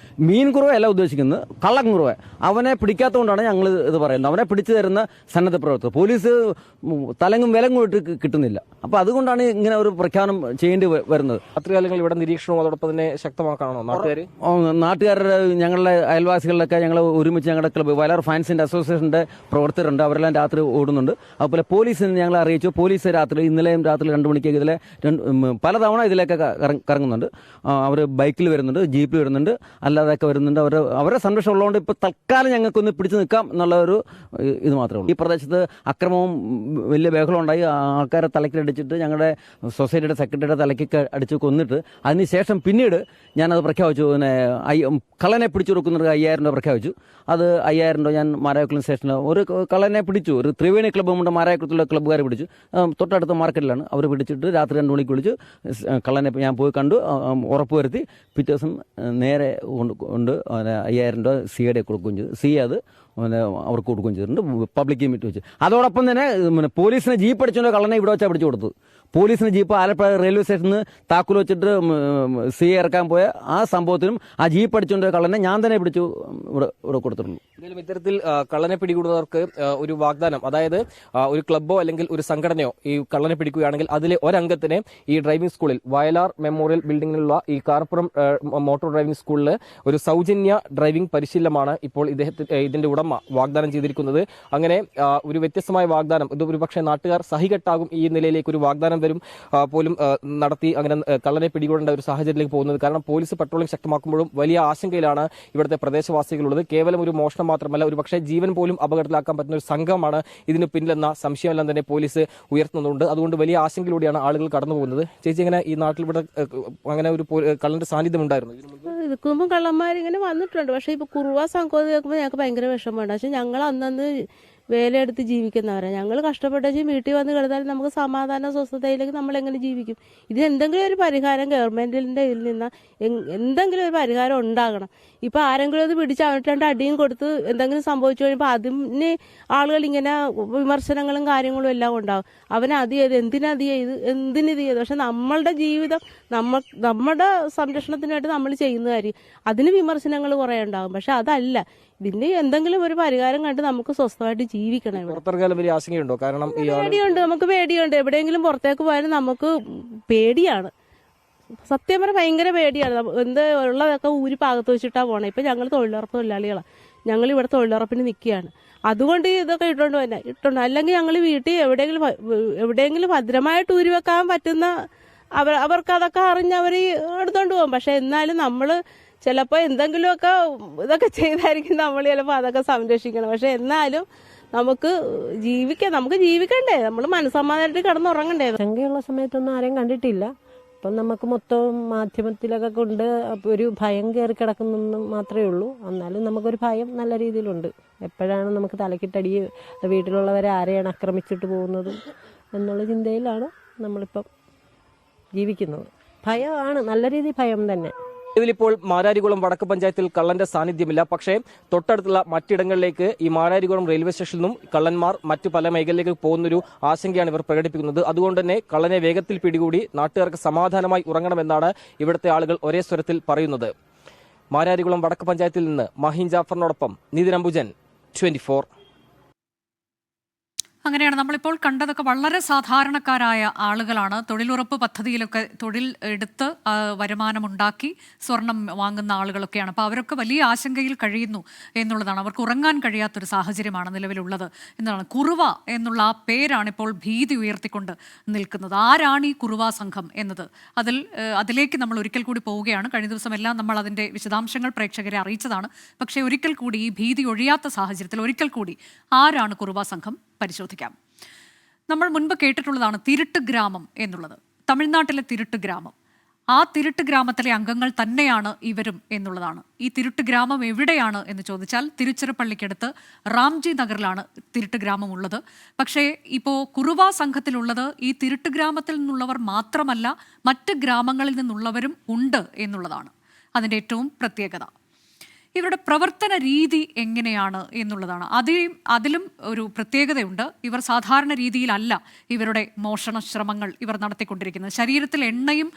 മീൻ കുറുവയല്ല ഉദ്ദേശിക്കുന്നത്, കള്ളൻ കുറുവ. അവനെ പിടിക്കാത്തതുകൊണ്ടാണ് ഞങ്ങൾ ഇത് പറയുന്നത്. അവനെ പിടിച്ചു തരുന്ന സന്നദ്ധ പ്രവർത്തകർ പോലീസ് തലങ്ങും വിലങ്ങും ഇട്ട് കിട്ടുന്നില്ല. അപ്പോൾ അതുകൊണ്ടാണ് ഇങ്ങനെ ഒരു പ്രഖ്യാപനം ചെയ്യേണ്ടി വരുന്നത്. രാത്രികാലങ്ങളിൽ ഇവിടെ നിരീക്ഷണവും അതോടൊപ്പം തന്നെ ശക്തമാക്കണോ നാട്ടുകാരുടെ ഞങ്ങളുടെ അയൽവാസികളിലൊക്കെ ഞങ്ങൾ ഒരുമിച്ച് ഞങ്ങളുടെ ക്ലബ്ബ് വയലാർ ഫാൻസിന്റെ അസോസിയേഷന്റെ പ്രവർത്തകരുണ്ട്. അവരെല്ലാം രാത്രി ഓടുന്നുണ്ട്. അതുപോലെ പോലീസിന് ഞങ്ങൾ അറിയിച്ചു. പോലീസ് ഇന്നലെയും രാത്രി 2 മണിക്ക് ഇതിലെ പലതവണ ഇതിലേക്ക് കറങ്ങുന്നുണ്ട്. അവർ ബൈക്കിൽ വരുന്നുണ്ട്, ജീപ്പിൽ വരുന്നുണ്ട്, അല്ലാതെയൊക്കെ വരുന്നുണ്ട്. അവരെ സംരക്ഷണം ഉള്ളതുകൊണ്ട് ഇപ്പോൾ തൽക്കാലം ഞങ്ങൾക്കൊന്ന് പിടിച്ചു നിൽക്കാം എന്നുള്ള ഒരു ഇത് മാത്രമേ ഉള്ളൂ. ഈ പ്രദേശത്ത് അക്രമവും വലിയ ബഹളം ഉണ്ടായി, ആൾക്കാരെ തലക്കിലടിച്ചിട്ട് ഞങ്ങളുടെ സൊസൈറ്റിയുടെ സെക്രട്ടറിയുടെ തലയ്ക്ക് അടിച്ച് കൊന്നിട്ട് അതിനുശേഷം പിന്നീട് ഞാനത് പ്രഖ്യാപിച്ചു. പിന്നെ കള്ളനെ പിടിച്ചു കൊടുക്കുന്നവർക്ക് 5000 രൂപ പ്രഖ്യാപിച്ചു. അത് 5000 രൂപ ഞാൻ മാരായക്കുളം സ്റ്റേഷനിൽ ഒരു കള്ളനെ പിടിച്ചു. ഒരു ത്രിവേണി ക്ലബ്ബുണ്ട്, മാരായക്കുളത്തുള്ള ക്ലബ്ബുകാരെ പിടിച്ചു. തൊട്ടടുത്ത മാർക്കറ്റിലാണ് അവർ പിടിച്ചിട്ട് രാത്രി 2 മണിക്ക് വിളിച്ചു. കള്ളനെ ഞാൻ പോയി കണ്ടു, ഉറപ്പുവരുത്തി. പിറ്റേ ദിവസം നേരെ കൊണ്ട് 5000 രൂപ സിയുടെ കൊടുക്കുകയും ചെയ്തു. സി അത് അവർക്ക് കൊടുക്കുകയും ചെയ്തിട്ടുണ്ട്, പബ്ലിക് ലിമിറ്റ് വെച്ച്. അതോടൊപ്പം തന്നെ പോലീസിനെ ജീപ്പ് അടിച്ചുകൊണ്ട് കള്ളനെ ഇവിടെ വെച്ചാൽ പിടിച്ചു കൊടുത്തു. പോലീസിന് ജീപ്പ് ആലപ്പുഴ റെയിൽവേ സ്റ്റേഷനിൽ നിന്ന് താക്കോൽ വെച്ചിട്ട് സി ഇറക്കാൻ പോയ ആ സംഭവത്തിനും ആ ജീപ്പ് അടിച്ചുകൊണ്ട് കള്ളനെ ഞാൻ തന്നെ പിടിച്ചു ഇവിടെ കൊടുത്തിട്ടുണ്ട്. എന്തായാലും ഇത്തരത്തിൽ കള്ളനെ പിടികൂടുന്നവർക്ക് ഒരു വാഗ്ദാനം, അതായത് ഒരു ക്ലബ്ബോ അല്ലെങ്കിൽ ഒരു സംഘടനയോ ഈ കള്ളനെ പിടിക്കുകയാണെങ്കിൽ അതിലെ ഒരംഗത്തിന് ഈ ഡ്രൈവിംഗ് സ്കൂളിൽ വയലാർ മെമ്മോറിയൽ ബിൽഡിംഗിലുള്ള ഈ കാർപ്പുറം മോട്ടോർ ഡ്രൈവിംഗ് സ്കൂളിൽ ഒരു സൗജന്യ ഡ്രൈവിംഗ് പരിശീലനമാണ് ഇപ്പോൾ ഇതിന്റെ ഉടമ വാഗ്ദാനം ചെയ്തിരിക്കുന്നത്. അങ്ങനെ ഒരു വ്യത്യസ്തമായ വാഗ്ദാനം, ഇത് ഒരു പക്ഷേ നാട്ടുകാർ സഹികെട്ടാകും ഈ നിലയിലേക്ക് ഒരു വാഗ്ദാനം വരും പോലും നടത്തി അങ്ങനെ കള്ളനെ പിടികൂടേണ്ട ഒരു സാഹചര്യത്തിലേക്ക് പോകുന്നത്. കാരണം പോലീസ് പട്രോളിംഗ് ശക്തമാക്കുമ്പോഴും വലിയ ആശങ്കയിലാണ് ഇവിടുത്തെ പ്രദേശവാസികളുള്ളത്. കേവലം ഒരു മോഷണം മാത്രമല്ല, ഒരു പക്ഷേ ജീവൻ പോലും അപകടത്തിലാക്കാൻ പറ്റുന്ന ഒരു സംഘമാണ് ഇതിന് പിന്നിലെന്ന സംശയമെല്ലാം തന്നെ പോലീസ് ഉയർത്തുന്നുണ്ട്. അതുകൊണ്ട് വലിയ ആശങ്കയിലൂടെയാണ് ആളുകൾ കടന്നു പോകുന്നത്. ചേച്ചി, ഇങ്ങനെ ഈ നാട്ടിൽ ഇവിടെ അങ്ങനെ ഒരു കള്ളന്റെ സാന്നിധ്യം ഉണ്ടായിരുന്നു? ഇതിനു മുമ്പ് കള്ളന്മാരിങ്ങനെ വന്നിട്ടുണ്ട്. പക്ഷേ ഇപ്പൊ കുറുവ സംഘം കേൾക്കുമ്പോൾ ഞങ്ങൾക്ക് ഭയങ്കര വിഷമമുണ്ട്. പക്ഷെ ഞങ്ങൾ അന്നന്ന് വേലയെടുത്ത് ജീവിക്കുന്നവരാണ്. ഞങ്ങൾ കഷ്ടപ്പെട്ടു വീട്ടിൽ വന്ന് കിടന്നാലും നമുക്ക് സമാധാന സ്വസ്ഥതയിലേക്ക് നമ്മൾ എങ്ങനെ ജീവിക്കും? ഇതിന് എന്തെങ്കിലും ഒരു പരിഹാരം ഗവൺമെന്റിന്റെ ഇതിൽ നിന്ന് എന്തെങ്കിലും ഒരു പരിഹാരം ഉണ്ടാകണം. ഇപ്പൊ ആരെങ്കിലും അത് പിടിച്ച് അവരുടെ 2 അടിയും കൊടുത്ത് എന്തെങ്കിലും സംഭവിച്ചു കഴിയുമ്പോൾ അതിന് ആളുകൾ ഇങ്ങനെ വിമർശനങ്ങളും കാര്യങ്ങളും എല്ലാം ഉണ്ടാകും. അവനത് ചെയ്ത് എന്തിനത് ചെയ്ത് എന്തിനിത് ചെയ്ത്. പക്ഷെ നമ്മളുടെ ജീവിതം നമ്മുടെ സംരക്ഷണത്തിനായിട്ട് നമ്മൾ ചെയ്യുന്ന കാര്യം അതിന് വിമർശനങ്ങൾ കുറേ ഉണ്ടാകും. പക്ഷെ അതല്ല, ഇതിന് എന്തെങ്കിലും ഒരു പരിഹാരം കണ്ട് നമുക്ക് സ്വസ്ഥമായിട്ട് ജീവിക്കണം. പുറത്തിറങ്ങാൻ വലിയ ആശങ്കയുണ്ടോ? കാരണം പേടിയുണ്ട്, നമുക്ക് പേടിയുണ്ട്. എവിടെയെങ്കിലും പുറത്തേക്ക് പോയാലും നമുക്ക് പേടിയാണ്. സത്യം പറഞ്ഞാൽ ഭയങ്കര പേടിയാണ്. എന്ത് ഉള്ളതൊക്കെ ഊരി പാകത്ത് വെച്ചിട്ടാ പോണേ. ഇപ്പൊ ഞങ്ങൾ തൊഴിലുറപ്പ് തൊഴിലാളികളാണ്, ഞങ്ങൾ ഇവിടെ തൊഴിലുറപ്പിന് നിൽക്കുകയാണ്. അതുകൊണ്ട് ഇതൊക്കെ ഇട്ടുണ്ട്. അല്ലെങ്കിൽ ഞങ്ങൾ വീട്ടിൽ എവിടെയെങ്കിലും ഭദ്രമായിട്ട് ഊരി വെക്കാൻ പറ്റുന്ന അവർക്ക് അതൊക്കെ അറിഞ്ഞ് അവർ എടുത്തോണ്ട് പോകും. പക്ഷെ എന്നാലും നമ്മൾ ചിലപ്പോൾ എന്തെങ്കിലുമൊക്കെ ഇതൊക്കെ ചെയ്തായിരിക്കും നമ്മൾ ചിലപ്പോൾ അതൊക്കെ സംരക്ഷിക്കണം. പക്ഷെ എന്നാലും നമുക്ക് ജീവിക്കണ്ടേ? നമ്മൾ മനസ്സമാധാനമായിട്ട് കിടന്നുറങ്ങണ്ടേ? ശങ്കയുള്ള സമയത്തൊന്നും ആരെയും കണ്ടിട്ടില്ല. അപ്പം നമുക്ക് മൊത്തം മാധ്യമത്തിലൊക്കെ കൊണ്ട് ഒരു ഭയം കയറി കിടക്കുന്നെന്ന് മാത്രമേ ഉള്ളൂ. എന്നാലും നമുക്കൊരു ഭയം നല്ല രീതിയിലുണ്ട്. എപ്പോഴാണ് നമുക്ക് തലക്കിട്ടടി വീട്ടിലുള്ളവരെ ആരെയാണ് ആക്രമിച്ചിട്ട് പോകുന്നതും എന്നുള്ള ചിന്തയിലാണ് നമ്മളിപ്പം ജീവിക്കുന്നത്. ഭയമാണ്, നല്ല രീതിയിൽ ഭയം തന്നെ. ഇതിലിപ്പോൾ മാരാരികുളം വടക്ക് പഞ്ചായത്തിൽ കള്ളന്റെ സാന്നിധ്യമില്ല. പക്ഷേ തൊട്ടടുത്തുള്ള മറ്റിടങ്ങളിലേക്ക് ഈ മാരാരികുളം റെയിൽവേ സ്റ്റേഷനിൽ നിന്നും കള്ളന്മാർ മറ്റു പല മേഖലയിലേക്ക് പോകുന്നൊരു ആശങ്കയാണ് ഇവർ പ്രകടിപ്പിക്കുന്നത്. അതുകൊണ്ട് തന്നെ കള്ളനെ വേഗത്തിൽ പിടികൂടി നാട്ടുകാർക്ക് സമാധാനമായി ഉറങ്ങണമെന്നാണ് ഇവിടുത്തെ ആളുകൾ ഒരേ സ്വരത്തിൽ പറയുന്നത്. മാരാരികുളം വടക്ക് പഞ്ചായത്തിൽ നിന്ന് മഹീൻ ജാഫറിനോടൊപ്പം നിതിൻ അംബുജൻ, 24. അങ്ങനെയാണ് നമ്മളിപ്പോൾ കണ്ടതൊക്കെ വളരെ സാധാരണക്കാരായ ആളുകളാണ്. തൊഴിലുറപ്പ് പദ്ധതിയിലൊക്കെ തൊഴിൽ എടുത്ത് വരുമാനമുണ്ടാക്കി സ്വർണം വാങ്ങുന്ന ആളുകളൊക്കെയാണ്. അപ്പോൾ അവരൊക്കെ വലിയ ആശങ്കയിൽ കഴിയുന്നു എന്നുള്ളതാണ്. അവർക്ക് ഉറങ്ങാൻ കഴിയാത്തൊരു സാഹചര്യമാണ് നിലവിലുള്ളത് എന്നതാണ്. കുറുവ എന്നുള്ള ആ പേരാണ് ഇപ്പോൾ ഭീതി ഉയർത്തിക്കൊണ്ട് നിൽക്കുന്നത്. ആരാണ് ഈ കുറുവ സംഘം എന്നത് അതിലേക്ക് നമ്മൾ ഒരിക്കൽ കൂടി പോവുകയാണ്. കഴിഞ്ഞ ദിവസം എല്ലാം നമ്മൾ അതിൻ്റെ വിശദാംശങ്ങൾ പ്രേക്ഷകരെ അറിയിച്ചതാണ്. പക്ഷേ ഒരിക്കൽ കൂടി ഈ ഭീതി ഒഴിയാത്ത സാഹചര്യത്തിൽ ഒരിക്കൽ കൂടി ആരാണ് കുറുവ സംഘം പരിശോധിക്കാം. നമ്മൾ മുൻപ് കേട്ടിട്ടുള്ളതാണ് തിരുട്ട് ഗ്രാമം എന്നുള്ളത്. തമിഴ്നാട്ടിലെ തിരുട്ട് ഗ്രാമം, ആ തിരുട്ട് ഗ്രാമത്തിലെ അംഗങ്ങൾ തന്നെയാണ് ഇവരും എന്നുള്ളതാണ്. ഈ തിരുട്ട് ഗ്രാമം എവിടെയാണ് എന്ന് ചോദിച്ചാൽ തിരുച്ചിറപ്പള്ളിക്കടുത്ത് റാംജി നഗറിലാണ് തിരുട്ട് ഗ്രാമം ഉള്ളത്. പക്ഷേ ഇപ്പോൾ കുറുവ സംഘത്തിലുള്ളത് ഈ തിരുട്ട് ഗ്രാമത്തിൽ നിന്നുള്ളവർ മാത്രമല്ല, മറ്റ് ഗ്രാമങ്ങളിൽ നിന്നുള്ളവരും ഉണ്ട് എന്നുള്ളതാണ് അതിൻ്റെ ഏറ്റവും പ്രത്യേകത. ഇവരുടെ പ്രവർത്തന രീതി എങ്ങനെയാണ് എന്നുള്ളതാണ്. അതിലും ഒരു പ്രത്യേകതയുണ്ട്. ഇവർ സാധാരണ രീതിയിലല്ല ഇവരുടെ മോഷണ ശ്രമങ്ങൾ ഇവർ നടത്തിക്കൊണ്ടിരിക്കുന്നത്. ശരീരത്തിൽ എണ്ണയും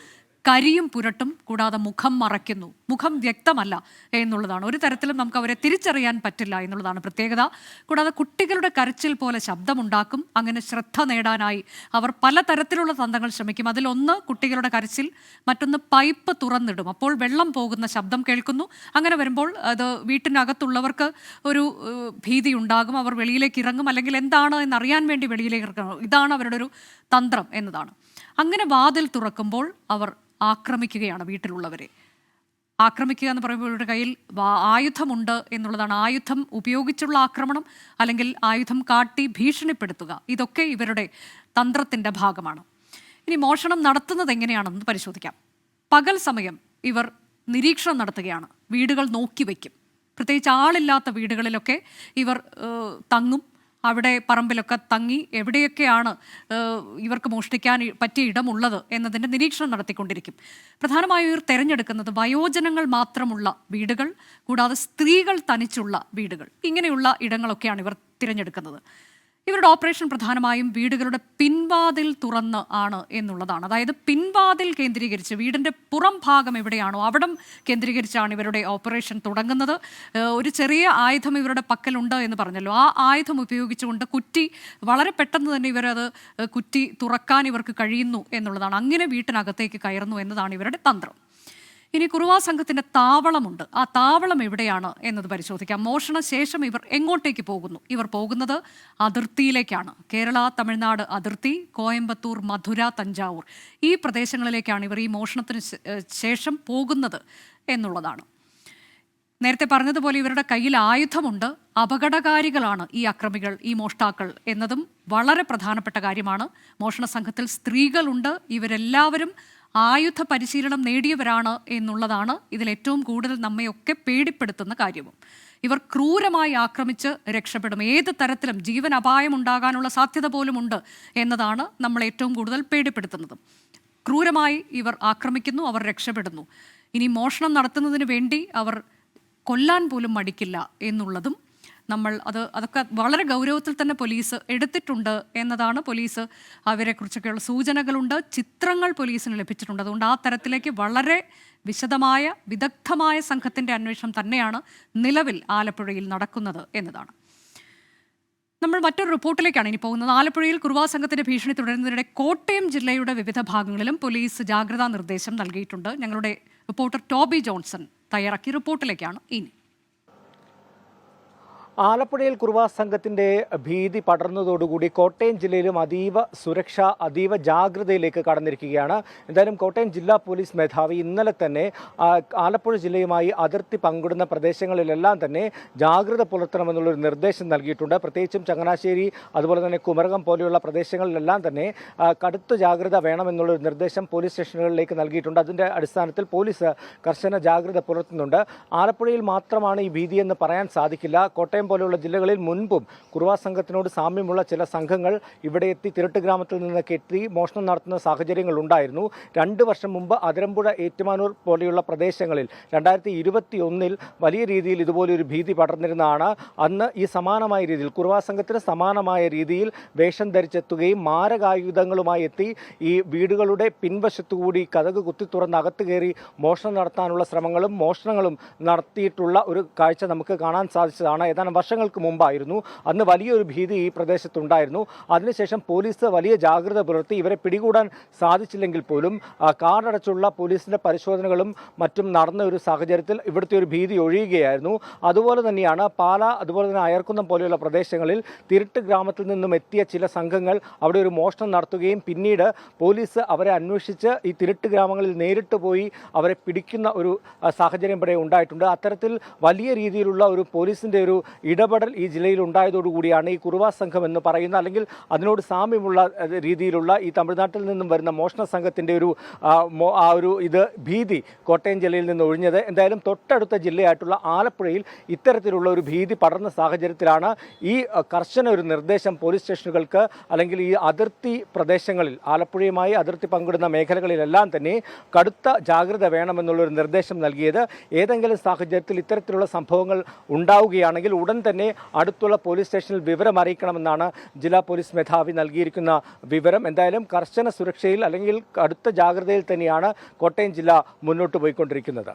കരിയും പുരട്ടും, കൂടാതെ മുഖം മറയ്ക്കുന്നു. മുഖം വ്യക്തമല്ല എന്നുള്ളതാണ്. ഒരു തരത്തിലും നമുക്ക് അവരെ തിരിച്ചറിയാൻ പറ്റില്ല എന്നുള്ളതാണ് പ്രത്യേകത. കൂടാതെ കുട്ടികളുടെ കരച്ചിൽ പോലെ ശബ്ദമുണ്ടാക്കും. അങ്ങനെ ശ്രദ്ധ നേടാനായി അവർ പലതരത്തിലുള്ള തന്ത്രങ്ങൾ ശ്രമിക്കും. അതിലൊന്ന് കുട്ടികളുടെ കരച്ചിൽ, മറ്റൊന്ന് പൈപ്പ് തുറന്നിടും. അപ്പോൾ വെള്ളം പോകുന്ന ശബ്ദം കേൾക്കുന്നു. അങ്ങനെ വരുമ്പോൾ അത് വീട്ടിനകത്തുള്ളവർക്ക് ഒരു ഭീതി ഉണ്ടാകും. അവർ വെളിയിലേക്ക് ഇറങ്ങും, അല്ലെങ്കിൽ എന്താണ് എന്നറിയാൻ വേണ്ടി വെളിയിലേക്ക് ഇറങ്ങും. ഇതാണ് അവരുടെ ഒരു തന്ത്രം എന്നതാണ്. അങ്ങനെ വാതിൽ തുറക്കുമ്പോൾ അവർ ആക്രമിക്കുകയാണ് വീട്ടിലുള്ളവരെ. ആക്രമിക്കുക എന്ന് പറയുമ്പോൾ ഇവരുടെ കയ്യിൽ ആയുധമുണ്ട് എന്നുള്ളതാണ്. ആയുധം ഉപയോഗിച്ചുള്ള ആക്രമണം അല്ലെങ്കിൽ ആയുധം കാട്ടി ഭീഷണിപ്പെടുത്തുക, ഇതൊക്കെ ഇവരുടെ തന്ത്രത്തിൻ്റെ ഭാഗമാണ്. ഇനി മോഷണം നടത്തുന്നത് എങ്ങനെയാണെന്ന് പരിശോധിക്കാം. പകൽ സമയം ഇവർ നിരീക്ഷണം നടത്തുകയാണ്. വീടുകൾ നോക്കി വയ്ക്കും. പ്രത്യേകിച്ച് ആളില്ലാത്ത വീടുകളിലൊക്കെ ഇവർ തങ്ങും. അവിടെ പറമ്പിലൊക്കെ തങ്ങി എവിടെയൊക്കെയാണ് ഇവർക്ക് മോഷ്ടിക്കാൻ പറ്റിയ ഇടമുള്ളത് എന്നതിൻ്റെ നിരീക്ഷണം നടത്തിക്കൊണ്ടിരിക്കും. പ്രധാനമായും ഇവർ തിരഞ്ഞെടുക്കുന്നത് വയോജനങ്ങൾ മാത്രമുള്ള വീടുകൾ, കൂടാതെ സ്ത്രീകൾ തനിച്ചുള്ള വീടുകൾ, ഇങ്ങനെയുള്ള ഇടങ്ങളൊക്കെയാണ് ഇവർ തിരഞ്ഞെടുക്കുന്നത്. ഇവരുടെ ഓപ്പറേഷൻ പ്രധാനമായും വീടുകളുടെ പിൻവാതിൽ തുറന്ന് ആണ് എന്നുള്ളതാണ്. അതായത് പിൻവാതിൽ കേന്ദ്രീകരിച്ച്, വീടിൻ്റെ പുറം ഭാഗം എവിടെയാണോ അവിടം കേന്ദ്രീകരിച്ചാണ് ഇവരുടെ ഓപ്പറേഷൻ തുടങ്ങുന്നത്. ഒരു ചെറിയ ആയുധം ഇവരുടെ പക്കലുണ്ട് എന്ന് പറഞ്ഞല്ലോ, ആ ആയുധം ഉപയോഗിച്ചുകൊണ്ട് കുറ്റി വളരെ പെട്ടെന്ന് തന്നെ ഇവരത് കുറ്റി തുറക്കാൻ ഇവർക്ക് കഴിയുന്നു എന്നുള്ളതാണ്. അങ്ങനെ വീട്ടിനകത്തേക്ക് കയറുന്നു എന്നതാണ് ഇവരുടെ തന്ത്രം. ഇനി കുറുവാ സംഘത്തിൻ്റെ താവളമുണ്ട്. ആ താവളം എവിടെയാണ് എന്നത് പരിശോധിക്കാം. മോഷണശേഷം ഇവർ എങ്ങോട്ടേക്ക് പോകുന്നു? ഇവർ പോകുന്നത് അതിർത്തിയിലേക്കാണ്. കേരള തമിഴ്നാട് അതിർത്തി, കോയമ്പത്തൂർ, മധുര, തഞ്ചാവൂർ, ഈ പ്രദേശങ്ങളിലേക്കാണ് ഇവർ ഈ മോഷണത്തിന് ശേഷം പോകുന്നത് എന്നുള്ളതാണ്. നേരത്തെ പറഞ്ഞതുപോലെ ഇവരുടെ കയ്യിൽ ആയുധമുണ്ട്. അപകടകാരികളാണ് ഈ അക്രമികൾ, ഈ മോഷ്ടാക്കൾ എന്നതും വളരെ പ്രധാനപ്പെട്ട കാര്യമാണ്. മോഷണ സംഘത്തിൽ സ്ത്രീകളുണ്ട്. ഇവരെല്ലാവരും ആയുധ പരിശീലനം നേടിയവരാണ് എന്നുള്ളതാണ് ഇതിലേറ്റവും കൂടുതൽ നമ്മയൊക്കെ പേടിപ്പെടുത്തുന്ന കാര്യവും. ഇവർ ക്രൂരമായി ആക്രമിച്ച് രക്ഷപ്പെടും. ഏത് തരത്തിലും ജീവൻ അപായം ഉണ്ടാകാനുള്ള സാധ്യത പോലുമുണ്ട് എന്നതാണ് നമ്മൾ ഏറ്റവും കൂടുതൽ പേടിപ്പെടുത്തുന്നത്. ക്രൂരമായി ഇവർ ആക്രമിക്കുന്നു, അവർ രക്ഷപ്പെടുന്നു. ഇനി മോഷണം നടത്തുന്നതിന് വേണ്ടി അവർ കൊല്ലാൻ പോലും മടിക്കില്ല എന്നുള്ളതും അതൊക്കെ വളരെ ഗൗരവത്തിൽ തന്നെ പോലീസ് എടുത്തിട്ടുണ്ട് എന്നതാണ്. പോലീസ് അവരെക്കുറിച്ചൊക്കെയുള്ള സൂചനകളുണ്ട്, ചിത്രങ്ങൾ പോലീസിന് ലഭിച്ചിട്ടുണ്ട്. അതുകൊണ്ട് ആ തരത്തിലേക്ക് വളരെ വിശദമായ വിദഗ്ധമായ സംഘത്തിൻ്റെ അന്വേഷണം തന്നെയാണ് നിലവിൽ ആലപ്പുഴയിൽ നടക്കുന്നത് എന്നതാണ്. നമ്മൾ മറ്റൊരു റിപ്പോർട്ടിലേക്കാണ് ഇനി പോകുന്നത്. ആലപ്പുഴയിൽ കുറുവാ സംഘത്തിന്റെ ഭീഷണി തുടരുന്നതിനിടെ കോട്ടയം ജില്ലയുടെ വിവിധ ഭാഗങ്ങളിലും പോലീസ് ജാഗ്രതാ നിർദ്ദേശം നൽകിയിട്ടുണ്ട്. ഞങ്ങളുടെ റിപ്പോർട്ടർ ടോബി ജോൺസൺ തയ്യാറാക്കിയ റിപ്പോർട്ടിലേക്കാണ് ഇനി. ആലപ്പുഴയിൽ കുറുവാ സംഘത്തിൻ്റെ ഭീതി പടർന്നതോടുകൂടി കോട്ടയം ജില്ലയിലും അതീവ സുരക്ഷ, അതീവ ജാഗ്രതയിലേക്ക് കടന്നിരിക്കുകയാണ്. എന്തായാലും കോട്ടയം ജില്ലാ പോലീസ് മേധാവി ഇന്നലെ തന്നെ ആലപ്പുഴ ജില്ലയുമായി അതിർത്തി പങ്കിടുന്ന പ്രദേശങ്ങളിലെല്ലാം തന്നെ ജാഗ്രത പുലർത്തണമെന്നുള്ളൊരു നിർദ്ദേശം നൽകിയിട്ടുണ്ട്. പ്രത്യേകിച്ചും ചങ്ങനാശ്ശേരി, അതുപോലെ തന്നെ കുമരകം പോലെയുള്ള പ്രദേശങ്ങളിലെല്ലാം തന്നെ കടുത്ത ജാഗ്രത വേണമെന്നുള്ളൊരു നിർദ്ദേശം പോലീസ് സ്റ്റേഷനുകളിലേക്ക് നൽകിയിട്ടുണ്ട്. അതിൻ്റെ അടിസ്ഥാനത്തിൽ പോലീസ് കർശന ജാഗ്രത പുലർത്തുന്നുണ്ട്. ആലപ്പുഴയിൽ മാത്രമാണ് ഈ ഭീതിയെന്ന് പറയാൻ സാധിക്കില്ല. കോട്ടയം പോലെയുള്ള ജില്ലകളിൽ മുൻപും കുറുവാ സംഘത്തിനോട് സാമ്യമുള്ള ചില സംഘങ്ങൾ ഇവിടെ എത്തി തിരുട്ട് ഗ്രാമത്തിൽ നിന്നൊക്കെ എത്തി മോഷണം നടത്തുന്ന സാഹചര്യങ്ങൾ ഉണ്ടായിരുന്നു. 2 വർഷം മുമ്പ് അതിരമ്പുഴ, ഏറ്റുമാനൂർ പോലെയുള്ള പ്രദേശങ്ങളിൽ 2021 വലിയ രീതിയിൽ ഇതുപോലൊരു ഭീതി പടർന്നിരുന്നതാണ്. അന്ന് ഈ സമാനമായ രീതിയിൽ കുറുവാ സംഘത്തിന് സമാനമായ രീതിയിൽ വേഷം ധരിച്ചെത്തുകയും മാരകായുധങ്ങളുമായി എത്തി ഈ വീടുകളുടെ പിൻവശത്തുകൂടി കതക് കുത്തി തുറന്ന് അകത്ത് കയറി മോഷണം നടത്താനുള്ള ശ്രമങ്ങളും മോഷണങ്ങളും നടത്തിയിട്ടുള്ള ഒരു കാഴ്ച നമുക്ക് കാണാൻ സാധിച്ചതാണ്. ഏതാനും വർഷങ്ങൾക്ക് മുമ്പായിരുന്നു. അന്ന് വലിയൊരു ഭീതി ഈ പ്രദേശത്തുണ്ടായിരുന്നു. അതിനുശേഷം പോലീസ് വലിയ ജാഗ്രത പുലർത്തി. ഇവരെ പിടികൂടാൻ സാധിച്ചില്ലെങ്കിൽ പോലും കാടടച്ചുള്ള പോലീസിൻ്റെ പരിശോധനകളും മറ്റും നടന്ന ഒരു സാഹചര്യത്തിൽ ഇവിടുത്തെ ഒരു ഭീതി ഒഴിയുകയായിരുന്നു. അതുപോലെ തന്നെയാണ് പാല, അതുപോലെ തന്നെ അയർക്കുന്നം പോലെയുള്ള പ്രദേശങ്ങളിൽ തിരുട്ട് ഗ്രാമത്തിൽ നിന്നും എത്തിയ ചില സംഘങ്ങൾ അവിടെ ഒരു മോഷണം നടത്തുകയും പിന്നീട് പോലീസ് അവരെ അന്വേഷിച്ച് ഈ തിരുട്ട് ഗ്രാമങ്ങളിൽ നേരിട്ട് പോയി അവരെ പിടിക്കുന്ന ഒരു സാഹചര്യം ഇവിടെ ഉണ്ടായിട്ടുണ്ട്. അത്തരത്തിൽ വലിയ രീതിയിലുള്ള ഒരു പോലീസിൻ്റെ ഒരു ഇടപെടൽ ഈ ജില്ലയിൽ ഉണ്ടായതോടുകൂടിയാണ് ഈ കുറുവാ സംഘം എന്ന് പറയുന്ന, അല്ലെങ്കിൽ അതിനോട് സാമ്യമുള്ള രീതിയിലുള്ള ഈ തമിഴ്നാട്ടിൽ നിന്നും വരുന്ന മോഷണ സംഘത്തിൻ്റെ ഒരു ഭീതി കോട്ടയം ജില്ലയിൽ നിന്ന് ഒഴിഞ്ഞത്. എന്തായാലും തൊട്ടടുത്ത ജില്ലയായിട്ടുള്ള ആലപ്പുഴയിൽ ഇത്തരത്തിലുള്ള ഒരു ഭീതി പടർന്ന സാഹചര്യത്തിലാണ് ഈ കർശന ഒരു നിർദ്ദേശം പോലീസ് സ്റ്റേഷനുകൾക്ക്, അല്ലെങ്കിൽ ഈ അതിർത്തി പ്രദേശങ്ങളിൽ ആലപ്പുഴയുമായി അതിർത്തി പങ്കിടുന്ന മേഖലകളിലെല്ലാം തന്നെ കടുത്ത ജാഗ്രത വേണമെന്നുള്ളൊരു നിർദ്ദേശം നൽകിയത്. ഏതെങ്കിലും സാഹചര്യത്തിൽ ഇത്തരത്തിലുള്ള സംഭവങ്ങൾ ഉണ്ടാവുകയാണെങ്കിൽ ഉടൻ തന്നെ അടുത്തുള്ള പോലീസ് സ്റ്റേഷനിൽ വിവരം അറിയിക്കണമെന്നാണ് ജില്ലാ പോലീസ് മേധാവി നൽകിയിരിക്കുന്ന വിവരം. എന്തായാലും കർശന സുരക്ഷയിൽ, അല്ലെങ്കിൽ കടുത്ത ജാഗ്രതയിൽ തന്നെയാണ് കോട്ടയം ജില്ല മുന്നോട്ട് പോയിക്കൊണ്ടിരിക്കുന്നത്.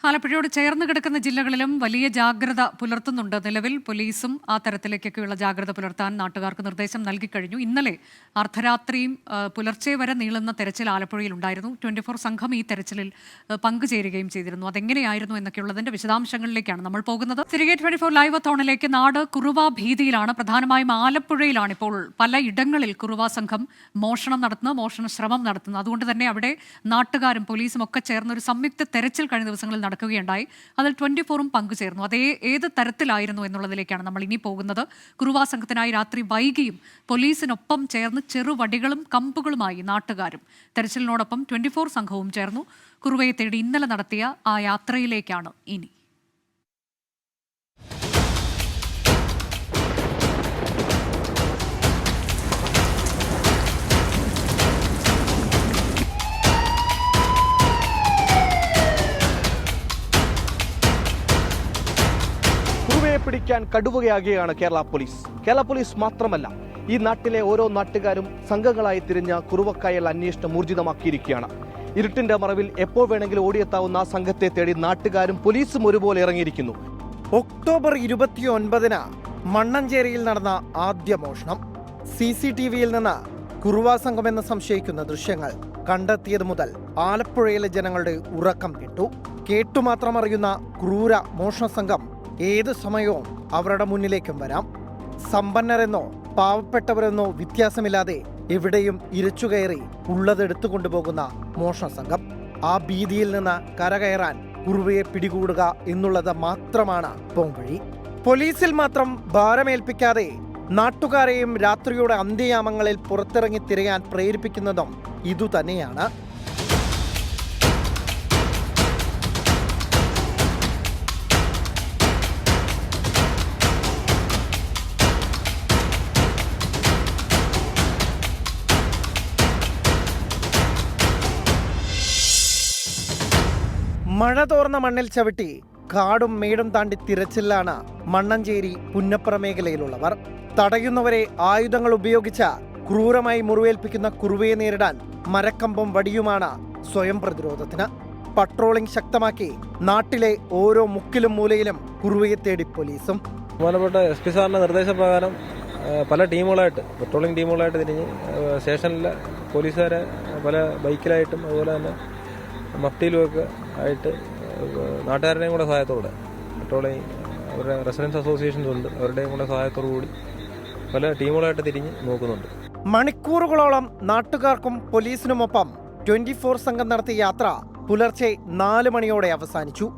ആലപ്പുഴയോട് ചേർന്ന് കിടക്കുന്ന ജില്ലകളിലും വലിയ ജാഗ്രത പുലർത്തുന്നുണ്ട്. നിലവിൽ പോലീസും ആ തരത്തിലേക്കൊക്കെയുള്ള ജാഗ്രത പുലർത്താൻ നാട്ടുകാർക്ക് നിർദ്ദേശം നൽകിക്കഴിഞ്ഞു. ഇന്നലെ അർദ്ധരാത്രിയും പുലർച്ചെ വരെ നീളുന്ന തെരച്ചിൽ ആലപ്പുഴയിൽ ഉണ്ടായിരുന്നു. 24 സംഘം ഈ തെരച്ചിലിൽ പങ്കുചേരുകയും ചെയ്തിരുന്നു. അതെങ്ങനെയായിരുന്നു എന്നൊക്കെയുള്ളതിന്റെ വിശദാംശങ്ങളിലേക്കാണ് നമ്മൾ പോകുന്നത്. തിരികെ 24 ലൈവ് തോണിലേക്ക്. നാട് കുറുവ ഭീതിയിലാണ്. പ്രധാനമായും ആലപ്പുഴയിലാണ് ഇപ്പോൾ പലയിടങ്ങളിൽ കുറുവ സംഘം മോഷണം നടത്തുന്നത്, മോഷണ ശ്രമം നടത്തുന്നത്. അതുകൊണ്ട് തന്നെ അവിടെ നാട്ടുകാരും പോലീസും ഒക്കെ ചേർന്ന് ഒരു സംയുക്ത തെരച്ചിൽ കഴിഞ്ഞ ദിവസങ്ങളിൽ നടക്കുകയുണ്ടായി. അതിൽ 24ഉം പങ്കുചേർന്നു. അതേ ഏത് തരത്തിലായിരുന്നു എന്നുള്ളതിലേക്കാണ് നമ്മൾ ഇനി പോകുന്നത്. കുറുവാ സംഘത്തിനായി രാത്രി വൈകിയും പോലീസിനൊപ്പം ചേർന്ന് ചെറുവടികളും കമ്പുകളുമായി നാട്ടുകാരും തെരച്ചിലിനോടൊപ്പം 24 സംഘവും ചേർന്നു. കുറുവയെ തേടി ഇന്നലെ നടത്തിയ ആ യാത്രയിലേക്കാണ് ഇനി. പിടിക്കാൻ കടുവകയാകുകയാണ് കേരള പോലീസ്. കേരള പോലീസ് മാത്രമല്ല, ഈ നാട്ടിലെ ഓരോ നാട്ടുകാരും സംഘങ്ങളായി തിരിഞ്ഞ കുറുവക്കായൽ അന്വേഷണം ഊർജിതമാക്കിയിരിക്കുകയാണ്. ഇരുട്ടിന്റെ മറവിൽ എപ്പോൾ വേണമെങ്കിലും ഓടിയെത്താവുന്ന സംഘത്തെ തേടി നാട്ടുകാരും പോലീസും ഒരുപോലെ ഇറങ്ങിയിരിക്കുന്നു. ഒക്ടോബർ 29-ന് മണ്ണഞ്ചേരിയിൽ നടന്ന ആദ്യ മോഷണം. CCTVയിൽ നിന്ന് കുറുവാ സംഘമെന്ന് സംശയിക്കുന്ന ദൃശ്യങ്ങൾ കണ്ടെത്തിയത് മുതൽ ആലപ്പുഴയിലെ ജനങ്ങളുടെ ഉറക്കം കെട്ടു. കേട്ടുമാത്രം അറിയുന്ന ക്രൂര മോഷണ സംഘം ഏത് സമയവും അവരുടെ മുന്നിലേക്കും വരാം. സമ്പന്നരെന്നോ പാവപ്പെട്ടവരെന്നോ വ്യത്യാസമില്ലാതെ എവിടെയും ഇരച്ചുകയറി ഉള്ളതെടുത്തു കൊണ്ടുപോകുന്ന മോഷണ സംഘം. ആ ഭീതിയിൽ നിന്ന് കരകയറാൻ കുറുവയെ പിടികൂടുക എന്നുള്ളത് മാത്രമാണ് പോംവഴി. പോലീസിൽ മാത്രം ഭാരമേൽപ്പിക്കാതെ നാട്ടുകാരെയും രാത്രിയുടെ അന്ത്യയാമങ്ങളിൽ പുറത്തിറങ്ങി തിരയാൻ പ്രേരിപ്പിക്കുന്നതും ഇതുതന്നെയാണ്. മഴ തോർന്ന മണ്ണിൽ ചവിട്ടി കാടും മേടും താണ്ടി തിരച്ചിലാണ് മണ്ണഞ്ചേരി പുന്നപ്ര മേഖലയിലുള്ളവർ. തടയുന്നവരെ ആയുധങ്ങൾ ഉപയോഗിച്ച് ക്രൂരമായി മുറിവേൽപ്പിക്കുന്ന കുറുവയെ നേരിടാൻ മരക്കമ്പും വടിയുമാണ് സ്വയം പ്രതിരോധത്തിന്. പട്രോളിംഗ് ശക്തമാക്കി നാട്ടിലെ ഓരോ മുക്കിലും മൂലയിലും കുറുവയെ തേടി പോലീസും. ബഹുമാനപ്പെട്ട SP സാറിന്റെ നിർദ്ദേശപ്രകാരം പല ടീമുകളായിട്ട്, പെട്രോളിംഗ് ടീമുകളായിട്ട് തിരിഞ്ഞ് സ്റ്റേഷനിലെ പോലീസുകാരെ പല ബൈക്കിലായിട്ടും അതുപോലെ തന്നെ മഫ്റ്റിയിലുമൊക്കെ ആയിട്ട് നാട്ടുകാരുടെയും കൂടെ സഹായത്തോടെ, പെട്രോളിംഗ് അവരുടെ റെസിഡൻസ് അസോസിയേഷൻസ് ഉണ്ട്, അവരുടെയും കൂടെ സഹായത്തോടു കൂടി പല ടീമുകളായിട്ട് തിരിഞ്ഞ് നോക്കുന്നുണ്ട്. മണിക്കൂറുകളോളം നാട്ടുകാർക്കും പോലീസിനുമൊപ്പം 24 സംഘം നടത്തിയ യാത്ര പുലർച്ചെ 4 മണിയോടെ അവസാനിച്ചു.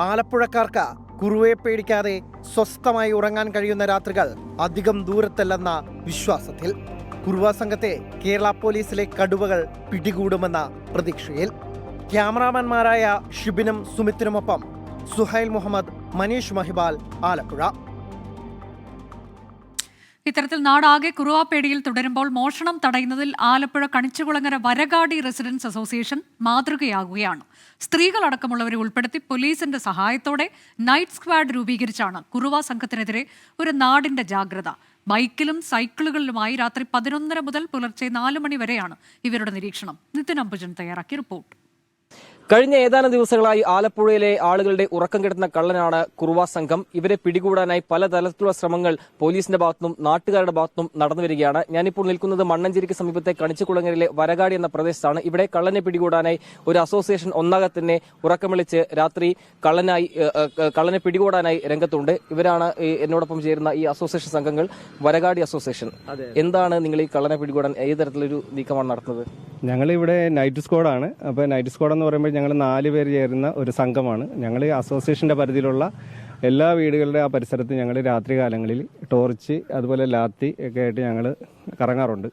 ആലപ്പുഴക്കാർക്ക് കുറുവയെ പേടിക്കാതെ സ്വസ്ഥമായി ഉറങ്ങാൻ കഴിയുന്ന രാത്രികൾ അധികം ദൂരത്തല്ലെന്ന വിശ്വാസത്തിൽ കുറുവ സംഘത്തെ കേരള പോലീസിലെ കടുവകൾ പിടികൂടുമെന്ന പ്രതീക്ഷയിൽ. ക്യാമറാമാൻമാരായ ഷിബിനും സുമിത്തിനുമൊപ്പം സുഹൈൽ മുഹമ്മദ്, മനീഷ് മഹിബാൽ, ആലപ്പുഴ. ഇത്തരത്തിൽ നാടാകെ കുറുവാപ്പേടിയിൽ തുടരുമ്പോൾ മോഷണം തടയുന്നതിൽ ആലപ്പുഴ കണിച്ചുകുളങ്ങര വരകാടി റെസിഡൻസ് അസോസിയേഷൻ മാതൃകയാകുകയാണ്. സ്ത്രീകളടക്കമുള്ളവരെ ഉൾപ്പെടുത്തി പോലീസിന്റെ സഹായത്തോടെ നൈറ്റ് സ്ക്വാഡ് രൂപീകരിച്ചാണ് കുറുവ സംഘത്തിനെതിരെ ഒരു നാടിന്റെ ജാഗ്രത. ബൈക്കിലും സൈക്കിളുകളിലുമായി രാത്രി 11:30 മുതൽ പുലർച്ചെ 4 മണി വരെയാണ് ഇവരുടെ നിരീക്ഷണം. നിതിൻ അംബുജൻ തയ്യാറാക്കിയ റിപ്പോർട്ട്. കഴിഞ്ഞ ഏതാനും ദിവസങ്ങളായി ആലപ്പുഴയിലെ ആളുകളുടെ ഉറക്കം കെടുത്തുന്ന കള്ളനാണ് കുറുവ സംഘം. ഇവരെ പിടികൂടാനായി പലതരത്തിലുള്ള ശ്രമങ്ങൾ പോലീസിന്റെ ഭാഗത്തുനിന്നും നാട്ടുകാരുടെ ഭാഗത്തുനിന്നും നടന്നു വരികയാണ്. ഞാനിപ്പോൾ നിൽക്കുന്നത് മണ്ണഞ്ചേരിക്ക് സമീപത്തെ കണിച്ചുകുളങ്ങരയിലെ വരകാടി എന്ന പ്രദേശത്താണ്. ഇവിടെ കള്ളനെ പിടികൂടാനായി ഒരു അസോസിയേഷൻ ഒന്നാകെ തന്നെ ഉറക്കം വിളിച്ച് രാത്രി കള്ളനെ പിടികൂടാനായി രംഗത്തുണ്ട്. ഇവരാണ് എന്നോടൊപ്പം ചേരുന്ന ഈ അസോസിയേഷൻ സംഘങ്ങൾ, വരകാടി അസോസിയേഷൻ. എന്താണ് നിങ്ങൾ ഈ കള്ളനെ പിടികൂടാൻ ഏത് തരത്തിലൊരു നീക്കമാണ് നടത്തുന്നത്? ഞങ്ങളിവിടെ നൈറ്റ് സ്ക്വാഡാണ്. അപ്പോൾ നൈറ്റ് സ്ക്വാഡ് എന്ന് പറയുമ്പോൾ ഞങ്ങൾ 4 പേര് ചേരുന്ന ഒരു സംഘമാണ്. ഞങ്ങൾ അസോസിയേഷൻ്റെ പരിധിയിലുള്ള എല്ലാ വീടുകളുടെ ആ പരിസരത്ത് ഞങ്ങൾ രാത്രി കാലങ്ങളിൽ ടോർച്ച് അതുപോലെ ലാത്തി ഒക്കെ ആയിട്ട് ഞങ്ങൾ കറങ്ങാറുണ്ട്.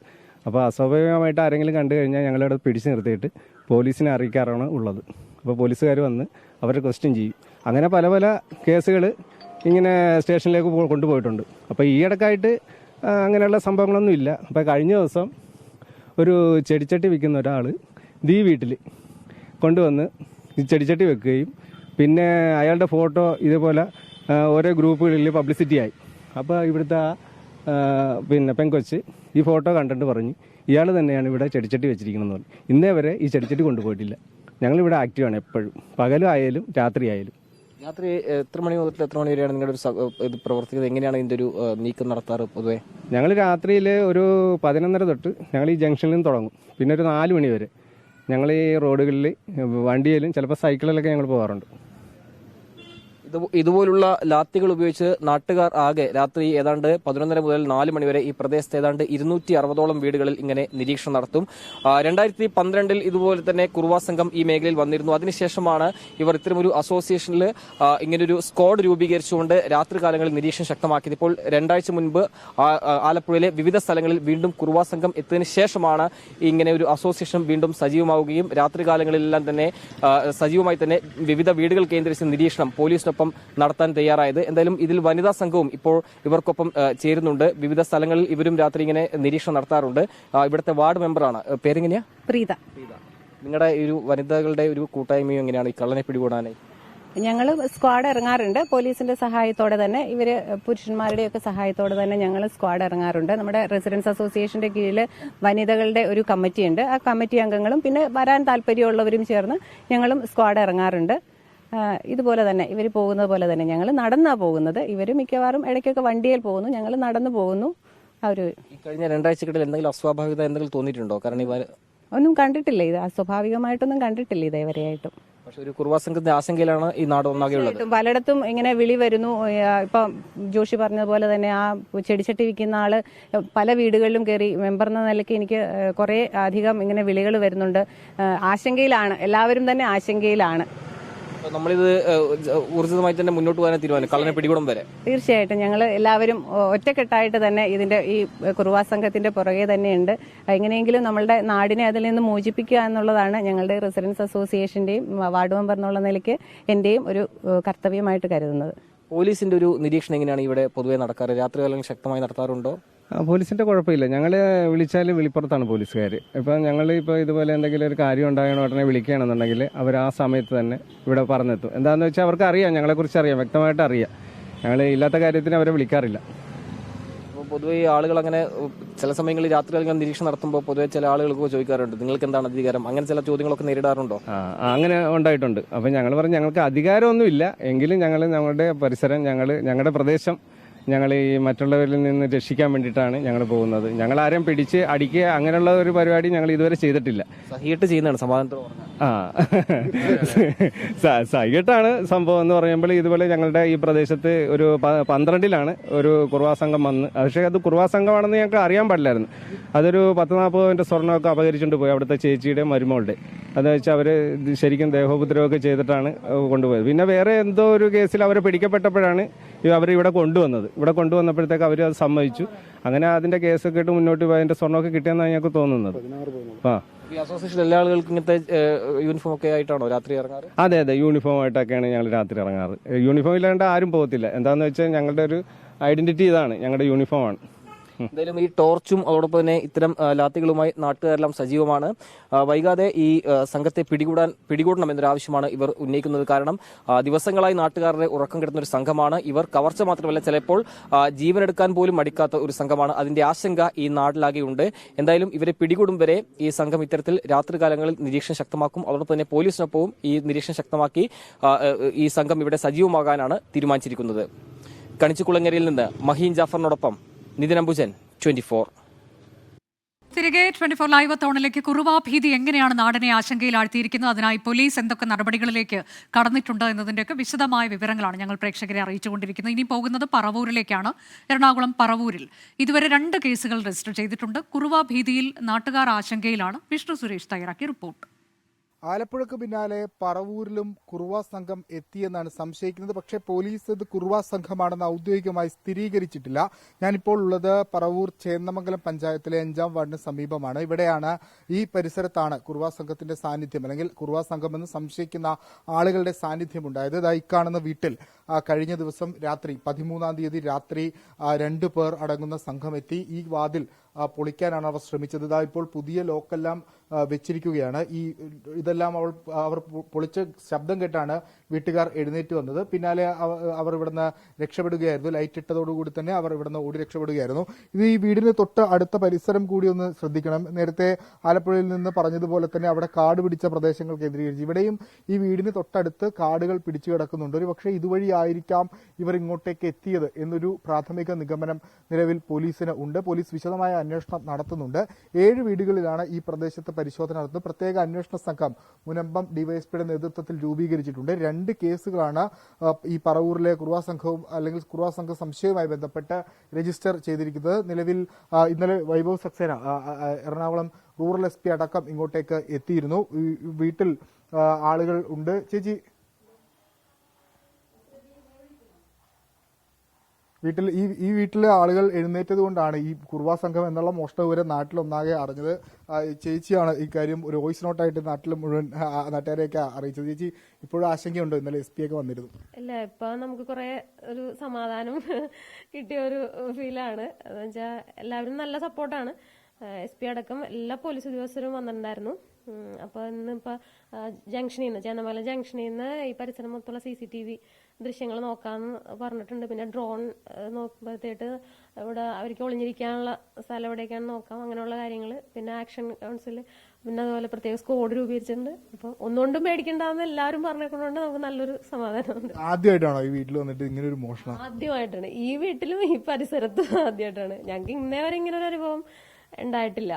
അപ്പോൾ അസ്വാഭാവികമായിട്ട് ആരെങ്കിലും കണ്ടു കഴിഞ്ഞാൽ ഞങ്ങളവിടെ പിടിച്ചു നിർത്തിയിട്ട് പോലീസിനെ അറിയിക്കാറാണ് ഉള്ളത്. അപ്പോൾ പോലീസുകാർ വന്ന് അവരെ ക്വസ്റ്റ്യൻ ചെയ്യും. അങ്ങനെ പല പല കേസുകൾ ഇങ്ങനെ സ്റ്റേഷനിലേക്ക് കൊണ്ടുപോയിട്ടുണ്ട്. അപ്പോൾ ഈ ഇടക്കായിട്ട് അങ്ങനെയുള്ള സംഭവങ്ങളൊന്നും ഇല്ല. അപ്പോൾ കഴിഞ്ഞ ദിവസം ഒരു ചെടിച്ചട്ടി വിൽക്കുന്ന ഒരാൾ ഈ വീട്ടിൽ കൊണ്ടുവന്ന് ഈ ചെടിച്ചട്ടി വെക്കുകയും പിന്നെ അയാളുടെ ഫോട്ടോ ഇതേപോലെ ഓരോ ഗ്രൂപ്പുകളിൽ പബ്ലിസിറ്റിയായി. അപ്പോൾ ഇവിടുത്തെ പെങ്കൊച്ച് ഈ ഫോട്ടോ കണ്ടിട്ട് പറഞ്ഞു ഇയാൾ തന്നെയാണ് ഇവിടെ ചെടിച്ചട്ടി വെച്ചിരിക്കണമെന്ന് പറഞ്ഞു. ഇന്നേ വരെ ഈ ചെടിച്ചട്ടി കൊണ്ടുപോയിട്ടില്ല. ഞങ്ങളിവിടെ ആക്റ്റീവാണ് എപ്പോഴും, പകലും ആയാലും രാത്രി ആയാലും. രാത്രി എത്ര മണി മുതൽ എത്ര മണി വരെയാണ് നിങ്ങളുടെ ഒരു ഇത് പ്രവർത്തിക്കുന്നത്? എങ്ങനെയാണ് ഇതിന്റെ ഒരു നീക്കം നടത്താറ് പൊതുവെ? ഞങ്ങൾ രാത്രിയിൽ ഒരു 11:30 തൊട്ട് ഞങ്ങൾ ഈ ജംഗ്ഷനിൽ നിന്ന് തുടങ്ങും. പിന്നെ ഒരു 4 മണി വരെ ഞങ്ങൾ ഈ റോഡുകളിൽ വണ്ടിയിലും ചിലപ്പോൾ സൈക്കിളിലൊക്കെ ഞങ്ങൾ പോകാറുണ്ട്. ഇതുപോലുള്ള ലാത്തികൾ ഉപയോഗിച്ച് നാട്ടുകാർ ആകെ രാത്രി ഏതാണ്ട് 11:30 മുതൽ 4 മണി വരെ ഈ പ്രദേശത്ത് ഏതാണ്ട് 260ഓളം വീടുകളിൽ ഇങ്ങനെ നിരീക്ഷണം നടത്തും. 2012 ഇതുപോലെ തന്നെ കുറുവ സംഘം ഈ മേഖലയിൽ വന്നിരുന്നു. അതിനുശേഷമാണ് ഇവർ ഇത്തരമൊരു അസോസിയേഷനിൽ ഇങ്ങനൊരു സ്ക്വാഡ് രൂപീകരിച്ചുകൊണ്ട് രാത്രികാലങ്ങളിൽ നിരീക്ഷണം ശക്തമാക്കിയത്. ഇപ്പോൾ 2 ആഴ്ച മുൻപ് ആലപ്പുഴയിലെ വിവിധ സ്ഥലങ്ങളിൽ വീണ്ടും കുറുവ സംഘം എത്തിയതിനു ശേഷമാണ് ഇങ്ങനെ ഒരു അസോസിയേഷൻ വീണ്ടും സജീവമാവുകയും രാത്രികാലങ്ങളിലെല്ലാം തന്നെ സജീവമായി തന്നെ വിവിധ വീടുകൾ കേന്ദ്രീകരിച്ച് നിരീക്ഷണം പോലീസിനൊപ്പം നടത്താൻ തയ്യാറായത്. എന്തായാലും ഇതിൽ വനിതാ സംഘവും ഇപ്പോൾ ഇവർക്കൊപ്പം ചേരുന്നുണ്ട്. വിവിധ സ്ഥലങ്ങളിൽ ഇവരും രാത്രി ഇങ്ങനെ നിരീക്ഷണം നടത്താറുണ്ട്. ഇവിടുത്തെ വാർഡ് മെമ്പറാണ്. പേരെങ്ങനെയാ? പ്രീത. നിങ്ങളുടെ ഒരു വനിതകളുടെ ഒരു കൂട്ടായ്മയും എങ്ങനെയാണ് ഈ കള്ളനെ പിടികൂടാനായി? ഞങ്ങൾ സ്ക്വാഡ് ഇറങ്ങാറുണ്ട്. പോലീസിന്റെ സഹായത്തോടെ തന്നെ, ഇവര് പുരുഷന്മാരുടെയൊക്കെ സഹായത്തോടെ തന്നെ ഞങ്ങൾ സ്ക്വാഡ് ഇറങ്ങാറുണ്ട്. നമ്മുടെ റെസിഡൻസ് അസോസിയേഷന്റെ കീഴിൽ വനിതകളുടെ ഒരു കമ്മിറ്റിയുണ്ട്. ആ കമ്മിറ്റി അംഗങ്ങളും പിന്നെ വരാൻ താല്പര്യമുള്ളവരും ചേർന്ന് ഞങ്ങളും സ്ക്വാഡ് ഇറങ്ങാറുണ്ട്. ഇതുപോലെ തന്നെ ഇവർ പോകുന്നത് പോലെ തന്നെ ഞങ്ങൾ നടന്നാണ് പോകുന്നത്. ഇവർ മിക്കവാറും ഇടയ്ക്കൊക്കെ വണ്ടിയിൽ പോകുന്നു, ഞങ്ങൾ നടന്നു പോകുന്നു. കഴിഞ്ഞ 2 ആഴ്ചക്കിടയിൽ എന്തെങ്കിലും അസ്വാഭാവികത എന്തെങ്കിലും തോന്നിയിട്ടുണ്ടോ? കാരണം ഒന്നും കണ്ടിട്ടില്ല, ഇത് അസ്വാഭാവികമായിട്ടൊന്നും കണ്ടിട്ടില്ല ഇതേവരെയായിട്ടും. പക്ഷെ ഒരു കുറുവ സംഘത്തിന്റെ ആശങ്കയിലാണ് ഈ നാട് ഒന്നാകെയുള്ളത്. പലയിടത്തും ഇങ്ങനെ വിളി വരുന്നു. ഇപ്പം ജോഷി പറഞ്ഞതുപോലെ തന്നെ ആ ചെടിച്ചട്ടി വിൽക്കുന്ന ആള് പല വീടുകളിലും കയറി. മെമ്പർ എന്ന നിലയ്ക്ക് എനിക്ക് കുറെ അധികം ഇങ്ങനെ വിളികൾ വരുന്നുണ്ട്. ആശങ്കയിലാണ്, എല്ലാവരും തന്നെ ആശങ്കയിലാണ്. നമ്മളിത് ഊർജിതമായി തന്നെ മുന്നോട്ട് പോകാൻ തീരുമാനം, കള്ളനെ പിടികൂടും വരെ. തീർച്ചയായിട്ടും ഞങ്ങൾ എല്ലാവരും ഒറ്റക്കെട്ടായിട്ട് തന്നെ ഇതിന്റെ ഈ കുറുവാ സംഘത്തിന്റെ പുറകെ തന്നെയുണ്ട്. എങ്ങനെയെങ്കിലും നമ്മളുടെ നാടിനെ അതിൽ നിന്ന് മോചിപ്പിക്കുക എന്നുള്ളതാണ് ഞങ്ങളുടെ റെസിഡൻസ് അസോസിയേഷന്റെയും വാർഡ് മെമ്പർ എന്നുള്ള നിലയ്ക്ക് എന്റെയും ഒരു കർത്തവ്യമായിട്ട് കരുതുന്നത്. പോലീസിന്റെ ഒരു നിരീക്ഷണം എങ്ങനെയാണ് ഇവിടെ പൊതുവെ നടക്കാറ്? രാത്രികാലം ശക്തമായി നടത്താറുണ്ടോ? പോലീസിന്റെ കുഴപ്പമില്ല. ഞങ്ങൾ വിളിച്ചാൽ വെളിപ്പുറത്താണ് പോലീസുകാർ. ഇപ്പം ഞങ്ങൾ ഇപ്പോൾ ഇതുപോലെ എന്തെങ്കിലും ഒരു കാര്യം ഉണ്ടാകണ ഉടനെ വിളിക്കുകയാണെന്നുണ്ടെങ്കിൽ അവർ ആ സമയത്ത് തന്നെ ഇവിടെ പറഞ്ഞെത്തും. എന്താണെന്ന് വെച്ചാൽ അവർക്ക് അറിയാം, ഞങ്ങളെക്കുറിച്ച് അറിയാം, വ്യക്തമായിട്ട് അറിയാം. ഞങ്ങൾ ഇല്ലാത്ത കാര്യത്തിന് അവരെ വിളിക്കാറില്ല. പൊതുവെ ഈ ആളുകൾ അങ്ങനെ ചില സമയങ്ങളിൽ രാത്രികാലം നിരീക്ഷണം നടത്തുമ്പോൾ പൊതുവെ ചില ആളുകൾക്ക് ചോദിക്കാറുണ്ട്, നിങ്ങൾക്ക് എന്താണ് അധികാരം? അങ്ങനെ ചില ചോദ്യങ്ങളൊക്കെ നേരിടാറുണ്ടോ? അങ്ങനെ ഉണ്ടായിട്ടുണ്ട്. അപ്പം ഞങ്ങൾ പറഞ്ഞു ഞങ്ങൾക്ക് അധികാരമൊന്നുമില്ല, എങ്കിലും ഞങ്ങൾ ഞങ്ങളുടെ പരിസരം, ഞങ്ങളുടെ പ്രദേശം ഞങ്ങൾ ഈ മറ്റുള്ളവരിൽ നിന്ന് രക്ഷിക്കാൻ വേണ്ടിയിട്ടാണ് ഞങ്ങൾ പോകുന്നത്. ഞങ്ങൾ ആരെയും പിടിച്ച് അടിക്കുക അങ്ങനെയുള്ള ഒരു പരിപാടി ഞങ്ങൾ ഇതുവരെ ചെയ്തിട്ടില്ല. സഹിയിട്ട് ചെയ്യുന്നതാണ് സമാധാനത്തോടെ. സഹിയിട്ടാണ് സംഭവം എന്ന് പറയുമ്പോൾ ഇതുപോലെ ഞങ്ങളുടെ ഈ പ്രദേശത്ത് ഒരു 12-ലാണ് ഒരു കുറുവാ സംഘം വന്ന്. പക്ഷേ അത് കുറുവാ സംഘമാണെന്ന് ഞങ്ങൾക്ക് അറിയാൻ പാടില്ലായിരുന്നു. അതൊരു 10-40 സ്വർണ്ണമൊക്കെ അപഹരിച്ചുകൊണ്ട് പോയി, അവിടുത്തെ ചേച്ചിയുടെ മരുമകളുടെ. അതെന്ന് വെച്ചാൽ അവർ ശരിക്കും ദേഹോപദ്രവമൊക്കെ ചെയ്തിട്ടാണ് കൊണ്ടുപോയത്. പിന്നെ വേറെ എന്തോ ഒരു കേസിൽ അവരെ പിടിക്കപ്പെട്ടപ്പോഴാണ് അവർ ഇവിടെ കൊണ്ടുവന്നത്. ഇവിടെ കൊണ്ടുവന്നപ്പോഴത്തേക്ക് അവർ അത് സമ്മതിച്ചു. അങ്ങനെ അതിന്റെ കേസൊക്കെ ഇട്ട് മുന്നോട്ട് പോയി അതിന്റെ സ്വർണ്ണമൊക്കെ കിട്ടിയെന്നാണ് ഞങ്ങൾക്ക് തോന്നുന്നത്. അസോസിയേഷൻ എല്ലാ ആളുകൾക്കും ഇങ്ങനത്തെ യൂണിഫോം ഒക്കെ ആയിട്ടാണോ രാത്രി ഇറങ്ങാറ്? അതെ, യൂണിഫോം ആയിട്ടൊക്കെയാണ് ഞങ്ങൾ രാത്രി ഇറങ്ങാറ്. യൂണിഫോം ഇല്ലാണ്ട് ആരും പോകത്തില്ല. എന്താണെന്ന് വെച്ചാൽ ഞങ്ങളുടെ ഒരു ഐഡന്റിറ്റി ഇതാണ്, ഞങ്ങളുടെ യൂണിഫോമാണ്. എന്തായാലും ഈ ടോർച്ചും അതോടൊപ്പം തന്നെ ഇത്തരം ലാത്തികളുമായി നാട്ടുകാരെല്ലാം സജീവമാണ്. വൈകാതെ ഈ സംഘത്തെ പിടികൂടണം എന്നൊരു ആവശ്യമാണ് ഇവർ ഉന്നയിക്കുന്നത്. കാരണം ദിവസങ്ങളായി നാട്ടുകാരുടെ ഉറക്കം കെടുന്ന ഒരു സംഘമാണ് ഇവർ. കവർച്ച മാത്രമല്ല, ചിലപ്പോൾ ജീവനെടുക്കാൻ പോലും മടിക്കാത്ത ഒരു സംഘമാണ്. അതിന്റെ ആശങ്ക ഈ നാട്ടിലാകെയുണ്ട്. എന്തായാലും ഇവരെ പിടികൂടും വരെ ഈ സംഘം ഇത്തരത്തിൽ രാത്രികാലങ്ങളിൽ നിരീക്ഷണം ശക്തമാക്കും. അതോടൊപ്പം തന്നെ പോലീസിനൊപ്പവും ഈ നിരീക്ഷണം ശക്തമാക്കി ഈ സംഘം ഇവിടെ സജീവമാകാനാണ് തീരുമാനിച്ചിരിക്കുന്നത്. കണിച്ചുകുളങ്ങരയിൽ നിന്ന് മഹീൻ ജാഫറിനോടൊപ്പം നിതിൻ അംബുജൻ, 24. തിരികെ 24 ലൈവ് തോണിലേക്ക്. കുറുവാ ഭീതി എങ്ങനെയാണ് നാടിനെ ആശങ്കയിലാഴ്ത്തിയിരിക്കുന്നത്, അതിനായി പോലീസ് എന്തൊക്കെ നടപടികളിലേക്ക് കടന്നിട്ടുണ്ട് എന്നതിൻ്റെയൊക്കെ വിശദമായ വിവരങ്ങളാണ് ഞങ്ങൾ പ്രേക്ഷകരെ അറിയിച്ചുകൊണ്ടിരിക്കുന്നത്. ഇനി പോകുന്നത് പറവൂരിലേക്കാണ്. എറണാകുളം പറവൂരിൽ ഇതുവരെ 2 കേസുകൾ രജിസ്റ്റർ ചെയ്തിട്ടുണ്ട്. കുറുവാ ഭീതിയിൽ നാട്ടുകാർ ആശങ്കയിലാണ്. വിഷ്ണു സുരേഷ് തയ്യാറാക്കിയ റിപ്പോർട്ട്. ആലപ്പുഴക്ക് പിന്നാലെ പറവൂരിലും കുറുവാ സംഘം എത്തിയെന്നാണ് സംശയിക്കുന്നത്. പക്ഷേ പോലീസ് ഇത് കുറുവാ സംഘമാണെന്ന് ഔദ്യോഗികമായി സ്ഥിരീകരിച്ചിട്ടില്ല. ഞാനിപ്പോൾ ഉള്ളത് പറവൂർ ചേന്നമംഗലം പഞ്ചായത്തിലെ 5-ാം വാർഡിന് സമീപമാണ്. ഇവിടെയാണ്, ഈ പരിസരത്താണ് കുറുവാ സംഘത്തിന്റെ സാന്നിധ്യം, അല്ലെങ്കിൽ കുറുവാ സംഘമെന്ന് സംശയിക്കുന്ന ആളുകളുടെ സാന്നിധ്യം ഉണ്ടായത്. ഇക്കാണുന്ന വീട്ടിൽ കഴിഞ്ഞ ദിവസം രാത്രി 13-ാം തീയതി രാത്രി 2 പേർ അടങ്ങുന്ന സംഘം എത്തി. ഈ വാതിൽ പൊളിക്കാനാണ് അവർ ശ്രമിച്ചത്. ഇതാ ഇപ്പോൾ പുതിയ ലോക്കെല്ലാം വെച്ചിരിക്കുകയാണ്. ഇതെല്ലാം അവർ പൊളിച്ച് ശബ്ദം കേട്ടാണ് വീട്ടുകാർ എഴുന്നേറ്റ് വന്നത്. പിന്നാലെ അവർ ഇവിടുന്ന് രക്ഷപ്പെടുകയായിരുന്നു. ലൈറ്റ് ഇട്ടതോടുകൂടി തന്നെ അവർ ഇവിടുന്ന് ഓടി രക്ഷപ്പെടുകയായിരുന്നു. ഇത് ഈ വീടിന് തൊട്ട് അടുത്ത പരിസരം കൂടി ഒന്ന് ശ്രദ്ധിക്കണം. നേരത്തെ ആലപ്പുഴയിൽ നിന്ന് പറഞ്ഞതുപോലെ തന്നെ അവിടെ കാട് പിടിച്ച പ്രദേശങ്ങൾ കേന്ദ്രീകരിച്ച് ഇവിടെയും ഈ വീടിന് തൊട്ടടുത്ത് കാടുകൾ പിടിച്ചു കിടക്കുന്നുണ്ട്. ഒരു പക്ഷേ ഇതുവഴി ആയിരിക്കാം ഇവർ ഇങ്ങോട്ടേക്ക് എത്തിയത് എന്നൊരു പ്രാഥമിക നിഗമനം നിലവിൽ പോലീസിന് ഉണ്ട്. പോലീസ് വിശദമായ അന്വേഷണം നടത്തുന്നുണ്ട്. 7 വീടുകളിലാണ് ഈ പ്രദേശത്ത് പരിശോധന നടത്തുന്നത്. പ്രത്യേക അന്വേഷണ സംഘം മുനമ്പം ഡിവൈഎസ്പിയുടെ നേതൃത്വത്തിൽ രൂപീകരിച്ചിട്ടുണ്ട്. 2 കേസുകളാണ് ഈ പറവൂരിലെ കുറുവാ സംഘവും അല്ലെങ്കിൽ കുറുവാ സംഘ സംശയവുമായി ബന്ധപ്പെട്ട് രജിസ്റ്റർ ചെയ്തിരിക്കുന്നത്. നിലവിൽ ഇന്നലെ വൈഭവ് സക്സേന എറണാകുളം റൂറൽ SP അടക്കം ഇങ്ങോട്ടേക്ക് എത്തിയിരുന്നു. വീട്ടിൽ ആളുകൾ ഉണ്ട്. ചേച്ചി, ഈ വീട്ടിലെ ആളുകൾ എഴുന്നേറ്റത് കൊണ്ടാണ് ഈ കുറുവാ സംഘം എന്നുള്ള മോഷണ വിവരം നാട്ടിലൊന്നാകെ അറിഞ്ഞത്. ചേച്ചിയാണ് ഇക്കാര്യം ഒരു വോയിസ് നോട്ടായിട്ട് നാട്ടിൽ മുഴുവൻ നാട്ടുകാരെയൊക്കെ അറിയിച്ചത്. ചേച്ചി, ഇപ്പോഴും ആശങ്കയുണ്ടോ? ഇന്നലെ SP ഒക്കെ വന്നിരുന്നു. ഇല്ല, ഇപ്പൊ നമുക്ക് കുറെ ഒരു സമാധാനം കിട്ടിയ ഒരു ഫീലാണ്. എന്ന് വെച്ചാൽ എല്ലാവരും നല്ല സപ്പോർട്ടാണ്. SP അടക്കം എല്ലാ പോലീസ് ഉദ്യോഗസ്ഥരും വന്നിട്ടുണ്ടായിരുന്നു. അപ്പോൾ ഇന്നിപ്പോൾ ജംഗ്ഷനിൽ നിന്ന് ചേന്നമംഗലം ജംഗ്ഷനിൽ നിന്ന് ഈ പരിസരം മൊത്തമുള്ള CCTV ദൃശ്യങ്ങൾ നോക്കാമെന്ന് പറഞ്ഞിട്ടുണ്ട്. പിന്നെ ഡ്രോൺ നോക്കുമ്പോഴത്തേട്ട് ഇവിടെ അവർക്ക് ഒളിഞ്ഞിരിക്കാനുള്ള സ്ഥലം എവിടേക്കാണെന്ന് നോക്കാം, അങ്ങനെയുള്ള കാര്യങ്ങൾ. പിന്നെ ആക്ഷൻ കൗൺസിൽ, പിന്നെ അതുപോലെ പ്രത്യേക സ്ക്വാഡ് രൂപീകരിച്ചിട്ടുണ്ട്. അപ്പം ഒന്നുകൊണ്ടും പേടിക്കണ്ടെന്ന് എല്ലാവരും പറഞ്ഞേക്കുന്നതുകൊണ്ട് നമുക്ക് നല്ലൊരു സമാധാനമുണ്ട്. ആദ്യമായിട്ടാണോ ഈ വീട്ടിൽ വന്നിട്ട് ഇങ്ങനെ ഒരു മോഷണം? ആദ്യമായിട്ടാണ് ഈ വീട്ടിലും ഈ പരിസരത്തും ആദ്യമായിട്ടാണ്. ഞങ്ങൾക്ക് ഇന്നേ വരെ ഇങ്ങനെ ഒരു അനുഭവം ഉണ്ടായിട്ടില്ല.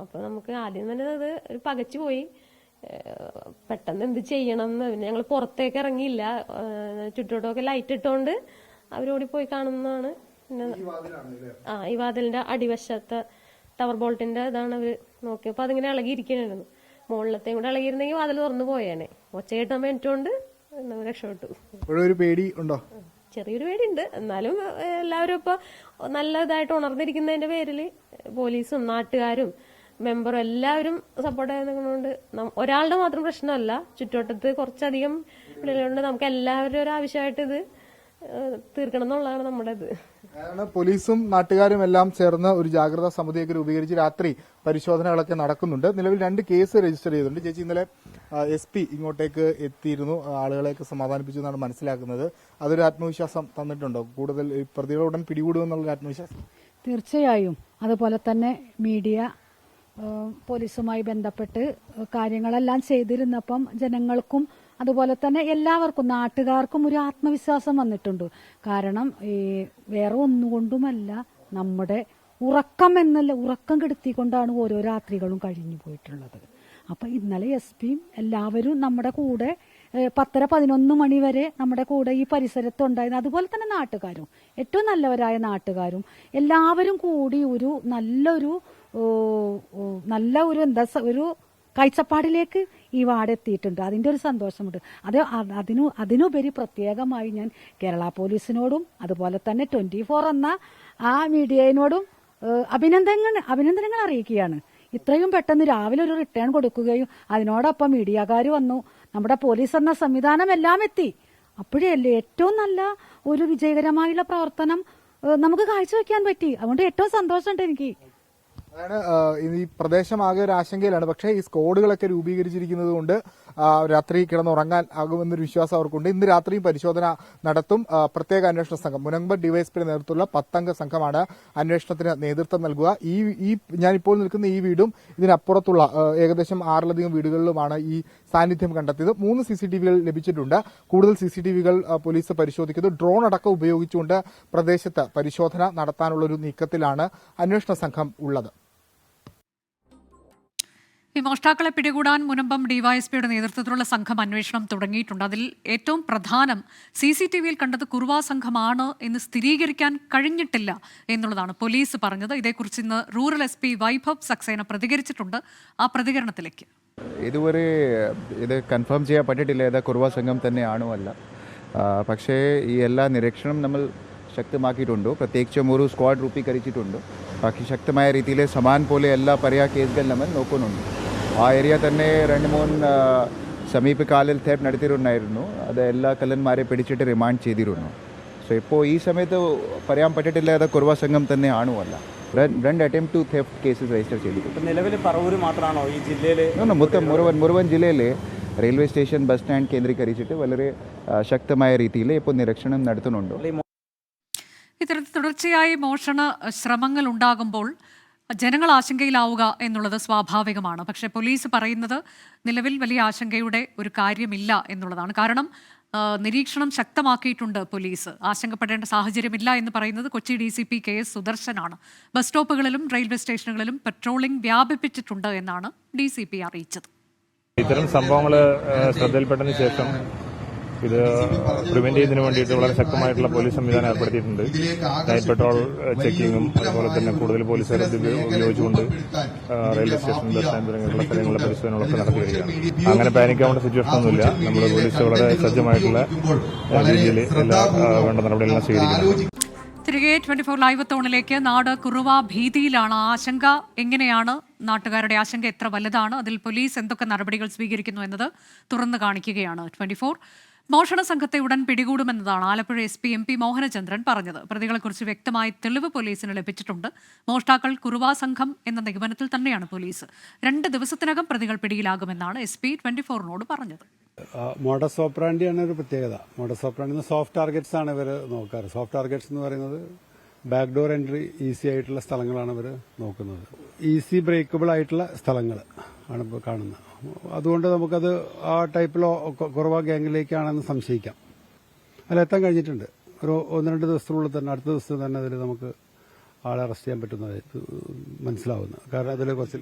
അപ്പൊ നമുക്ക് ആദ്യം തന്നെ അത് ഒരു പകച്ചു പോയി. പെട്ടെന്ന് എന്ത് ചെയ്യണം എന്ന്. പിന്നെ ഞങ്ങൾ പുറത്തേക്ക് ഇറങ്ങിയില്ല. ചുറ്റോട്ടമൊക്കെ ലൈറ്റ് ഇട്ടോണ്ട് അവരോടി പോയി കാണുന്നതാണ്. പിന്നെ ഈ വാതിലിന്റെ അടിവശത്തെ ടവർ ബോൾട്ടിന്റെ ഇതാണ് അവര് നോക്കിയപ്പോ അതിങ്ങനെ ഇളകിയിരിക്കണായിരുന്നു. മുകളിലത്തെയും കൂടെ ഇളകിയിരുന്നെങ്കിൽ വാതിൽ തുറന്നു പോയേനെ. ഒച്ച കേട്ടാൻ വേണ്ടിട്ടോണ്ട് രക്ഷപ്പെട്ടു. ഒരു പേടി ഉണ്ടോ? ചെറിയൊരു പേടിയുണ്ട്. എന്നാലും എല്ലാവരും ഇപ്പൊ നല്ല ഇതായിട്ട് ഉണർന്നിരിക്കുന്നതിന്റെ പേരിൽ പോലീസും നാട്ടുകാരും മെമ്പറും എല്ലാവരും സപ്പോർട്ട് ചെയ്യുന്നതുകൊണ്ട് ഒരാളുടെ മാത്രം പ്രശ്നമല്ല, ചുറ്റുവട്ടത്ത് കുറച്ചധികം വീടുകളുണ്ട്. നമുക്ക് എല്ലാവരും ഒരു ആവശ്യമായിട്ട് ഇത് തീർക്കണം എന്നുള്ളതാണ് നമ്മുടെ ഇത്. പോലീസും നാട്ടുകാരും എല്ലാം ചേർന്ന് ഒരു ജാഗ്രതാ സമിതിയൊക്കെ രൂപീകരിച്ച് രാത്രി പരിശോധനകളൊക്കെ നടക്കുന്നുണ്ട്. നിലവിൽ 2 കേസ് രജിസ്റ്റർ ചെയ്തിട്ടുണ്ട്. ചേച്ചി, ഇന്നലെ SP ഇങ്ങോട്ടേക്ക് എത്തിയിരുന്നു, ആളുകളെയൊക്കെ സമാധാനിപ്പിച്ചു എന്നാണ് മനസ്സിലാക്കുന്നത്. അതൊരു ആത്മവിശ്വാസം തന്നിട്ടുണ്ടോ? കൂടുതൽ പ്രതികളെ ഉടൻ പിടികൂടുമെന്നുള്ള ആത്മവിശ്വാസം? തീർച്ചയായും. അതുപോലെ തന്നെ മീഡിയ പോലീസുമായി ബന്ധപ്പെട്ട് കാര്യങ്ങളെല്ലാം ചെയ്തിരുന്നപ്പം ജനങ്ങൾക്കും അതുപോലെ തന്നെ എല്ലാവർക്കും നാട്ടുകാർക്കും ഒരു ആത്മവിശ്വാസം വന്നിട്ടുണ്ട്. കാരണം ഈ വേറെ ഒന്നുകൊണ്ടുമല്ല, നമ്മുടെ ഉറക്കം കെടുത്തിക്കൊണ്ടാണ് ഓരോ രാത്രികളും കഴിഞ്ഞു പോയിട്ടുള്ളത്. അപ്പം ഇന്നലെ SPയും എല്ലാവരും നമ്മുടെ കൂടെ 10-11 മണി വരെ നമ്മുടെ കൂടെ ഈ പരിസരത്തുണ്ടായിരുന്നു. അതുപോലെ തന്നെ നാട്ടുകാരും, ഏറ്റവും നല്ലവരായ നാട്ടുകാരും എല്ലാവരും കൂടി ഒരു നല്ല ഒരു കാഴ്ചപ്പാടിലേക്ക് ഈ വാർഡ് എത്തിയിട്ടുണ്ട്. അതിൻ്റെ ഒരു സന്തോഷമുണ്ട്. അതിനുപരി പ്രത്യേകമായി ഞാൻ കേരള പോലീസിനോടും അതുപോലെ തന്നെ 24 എന്ന ആ മീഡിയയോടും അഭിനന്ദനങ്ങൾ അറിയിക്കുകയാണ്. ഇത്രയും പെട്ടെന്ന് രാവിലെ ഒരു റിട്ടേൺ കൊടുക്കുകയും അതിനോടൊപ്പം മീഡിയക്കാർ വന്നു, നമ്മുടെ പോലീസ് എന്ന സംവിധാനം എല്ലാം എത്തി. അപ്പോഴല്ലേ ഏറ്റവും നല്ല ഒരു വിജയകരമായുള്ള പ്രവർത്തനം നമുക്ക് കാഴ്ചവെക്കാൻ പറ്റി. അതുകൊണ്ട് ഏറ്റവും സന്തോഷമുണ്ട് എനിക്ക്. അതാണ് ഈ പ്രദേശമാകെ ഒരു ആശങ്കയിലാണ്. പക്ഷേ ഈ സ്ക്വാഡുകളൊക്കെ രൂപീകരിച്ചിരിക്കുന്നത് കൊണ്ട് രാത്രി കിടന്നുറങ്ങാൻ ആകുമെന്നൊരു വിശ്വാസം അവർക്കുണ്ട്. ഇന്ന് രാത്രിയും പരിശോധന നടത്തും. പ്രത്യേക അന്വേഷണ സംഘം മുനമ്പം ഡിവൈഎസ്പിയുടെ നേതൃത്വത്തിലുള്ള 10 അംഗ സംഘമാണ് അന്വേഷണത്തിന് നേതൃത്വം നൽകുക. ഞാനിപ്പോൾ നിൽക്കുന്ന ഈ വീടും ഇതിനപ്പുറത്തുള്ള ഏകദേശം 6ലധികം വീടുകളിലുമാണ് ഈ സാന്നിധ്യം കണ്ടെത്തിയത്. 3 CCTVകൾ ലഭിച്ചിട്ടുണ്ട്. കൂടുതൽ CCTVകൾ പോലീസ് പരിശോധിക്കുന്നു. ഡ്രോൺ അടക്കം ഉപയോഗിച്ചുകൊണ്ട് പ്രദേശത്ത് പരിശോധന നടത്താനുള്ള ഒരു നീക്കത്തിലാണ് അന്വേഷണ സംഘം ഉള്ളത്. ഈ മോഷ്ടാക്കളെ പിടികൂടാൻ മുനമ്പം ഡിവൈഎസ്പിയുടെ നേതൃത്വത്തിലുള്ള സംഘം അന്വേഷണം തുടങ്ങിയിട്ടുണ്ട്. അതിൽ ഏറ്റവും പ്രധാനം CCTVയിൽ കണ്ടത് കുറുവാ സംഘമാണ് എന്ന് സ്ഥിരീകരിക്കാൻ കഴിഞ്ഞിട്ടില്ല എന്നുള്ളതാണ് പോലീസ് പറഞ്ഞത്. ഇതേക്കുറിച്ച് ഇന്ന് റൂറൽ SP വൈഭവ് സക്സേന പ്രതികരിച്ചിട്ടുണ്ട്. ആ പ്രതികരണത്തിലേക്ക്. ഇതുവരെ ഇത് കൺഫേം ചെയ്യാൻ പറ്റിയിട്ടില്ല ഏതാ കുറുവാ സംഘം തന്നെയാണോ അല്ല. പക്ഷേ ഈ എല്ലാ നിരീക്ഷണം നമ്മൾ ശക്തമാക്കിയിട്ടുണ്ട്. പ്രത്യേകിച്ചും ഒരു സ്ക്വാഡ് രൂപീകരിച്ചിട്ടുണ്ട്. ബാക്കി ശക്തമായ രീതിയിൽ സമാൻ പോലെ എല്ലാ പര്യായ കേസുകൾ നമ്മൾ നോക്കുന്നുണ്ട്. ആ ഏരിയ തന്നെ 2-3 സമീപകാലിൽ തേപ്പ് നടത്തിയിട്ടുണ്ടായിരുന്നു. അത് എല്ലാ കള്ളന്മാരെ പിടിച്ചിട്ട് റിമാൻഡ് ചെയ്തിരുന്നു. സോ ഇപ്പോൾ ഈ സമയത്ത് പറയാൻ പറ്റിയിട്ടില്ല ഏതാ കുറുവാ സംഘം തന്നെയാണോ അല്ല. രണ്ട് attempt to theft cases register ചെയ്തിട്ടുണ്ട്. നിലവിൽ പറവൂർ മാത്രമാണോ ഈ ജില്ലയിൽ? മൊത്തം മുഴുവൻ ജില്ലയിൽ റെയിൽവേ സ്റ്റേഷൻ, ബസ് സ്റ്റാൻഡ് കേന്ദ്രീകരിച്ചിട്ട് വളരെ ശക്തമായ രീതിയിൽ ഇപ്പോൾ നിരീക്ഷണം നടത്തുന്നുണ്ട്. ഇത്തരത്തിൽ തുടർച്ചയായി മോഷണ ശ്രമങ്ങൾ ഉണ്ടാകുമ്പോൾ ജനങ്ങൾ ആശങ്കയിലാവുക എന്നുള്ളത് സ്വാഭാവികമാണ്. പക്ഷേ പോലീസ് പറയുന്നത് നിലവിൽ വലിയ ആശങ്കയുടെ ഒരു കാര്യമില്ല എന്നുള്ളതാണ്. കാരണം നിരീക്ഷണം ശക്തമാക്കിയിട്ടുണ്ട് പോലീസ്. ആശങ്കപ്പെടേണ്ട സാഹചര്യമില്ല എന്ന് പറയുന്നത് കൊച്ചി DCP KS സുദർശനാണ്. ബസ് സ്റ്റോപ്പുകളിലും റെയിൽവേ സ്റ്റേഷനുകളിലും പെട്രോളിംഗ് വ്യാപിപ്പിച്ചിട്ടുണ്ട് എന്നാണ് DCP അറിയിച്ചത്. ഇത്തരം സംഭവങ്ങൾ ശ്രദ്ധയിൽപ്പെട്ടതിന് ശേഷം ഇത് പ്രിവെന്റ് ചെയ്യുന്നതിന് വേണ്ടിയിട്ട് വളരെ ശക്തമായിട്ടുള്ള പോലീസ് സംവിധാനം ഏർപ്പെടുത്തിയിട്ടുണ്ട്. നൈറ്റ് പെട്രോൾ ചെക്കിങ്ങും അതുപോലെ തന്നെ കൂടുതൽ പോലീസുകാരെ ഉപയോഗിച്ചുകൊണ്ട് റെയിൽവേ സ്റ്റേഷൻ, ബസ് സ്റ്റാൻഡ് തുടങ്ങിയുള്ള സ്ഥലങ്ങളിലെ പരിശോധനകളൊക്കെ നടത്തി വരികയാണ്. അങ്ങനെ പാനിക്കാവേണ്ട സിറ്റുവേഷൻ ഒന്നുമില്ല. നമ്മൾ പോലീസ് വളരെ സജ്ജമായിട്ടുള്ള രീതിയിൽ എല്ലാ വേണ്ട നടപടികളെല്ലാം സ്വീകരിക്കുന്നു. തിരികെ 24 ലൈവ് തോണിലേക്ക്. നാട് കുറുവ ഭീതിയിലാണ്. ആശങ്ക എങ്ങനെയാണ്? നാട്ടുകാരുടെ ആശങ്ക എത്ര വലുതാണ്? അതിൽ പോലീസ് എന്തൊക്കെ നടപടികൾ സ്വീകരിക്കുന്നു എന്നത് തുറന്നു കാണിക്കുകയാണ് 24. മോഷണ സംഘത്തെ ഉടൻ പിടികൂടുമെന്നതാണ് ആലപ്പുഴ SP MP മോഹനചന്ദ്രൻ പറഞ്ഞത്. പ്രതികളെക്കുറിച്ച് വ്യക്തമായ തെളിവ് പോലീസിന് ലഭിച്ചിട്ടുണ്ട്. മോഷ്ടാക്കൾ കുറുവാ സംഘം എന്ന നിഗമനത്തിൽ തന്നെയാണ് പോലീസ്. 2 ദിവസത്തിനകം പ്രതികൾ പിടിയിലാകുമെന്നാണ് SP 24നോട് പറഞ്ഞത്. മോഡസ് ഓപ്പറാൻഡിയാണ് ഒരു പ്രത്യേകത. മോഡസ് ഓപ്പറാൻഡി സോഫ്റ്റ് ടാർഗറ്റ്സ് ആണ് ഇവർ നോക്കാറ്. സോഫ്റ്റ് ടാർഗറ്റ്സ് എന്ന് പറയുന്നത് ബാക്ക് ഡോർ എൻട്രി ഈസി ആയിട്ടുള്ള സ്ഥലങ്ങളാണ് ഇവർ നോക്കുന്നത്. ഈസി ബ്രേക്കബിൾ ആയിട്ടുള്ള സ്ഥലങ്ങൾ ആണ് ഇപ്പോൾ കാണുന്നത്. അതുകൊണ്ട് നമുക്കത് ആ ടൈപ്പിലോ കുറവാ ഗ്യാങ്ങിലേക്കാണെന്ന് സംശയിക്കാം. അതിലെത്താൻ കഴിഞ്ഞിട്ടുണ്ട്. ഒരു 1-2 ദിവസത്തിനുള്ളിൽ തന്നെ, അടുത്ത ദിവസം തന്നെ അതിൽ നമുക്ക് ആളെ അറസ്റ്റ് ചെയ്യാൻ പറ്റുന്നതായിട്ട് മനസ്സിലാവുന്നത്. കാരണം അതിൽ കുറച്ച്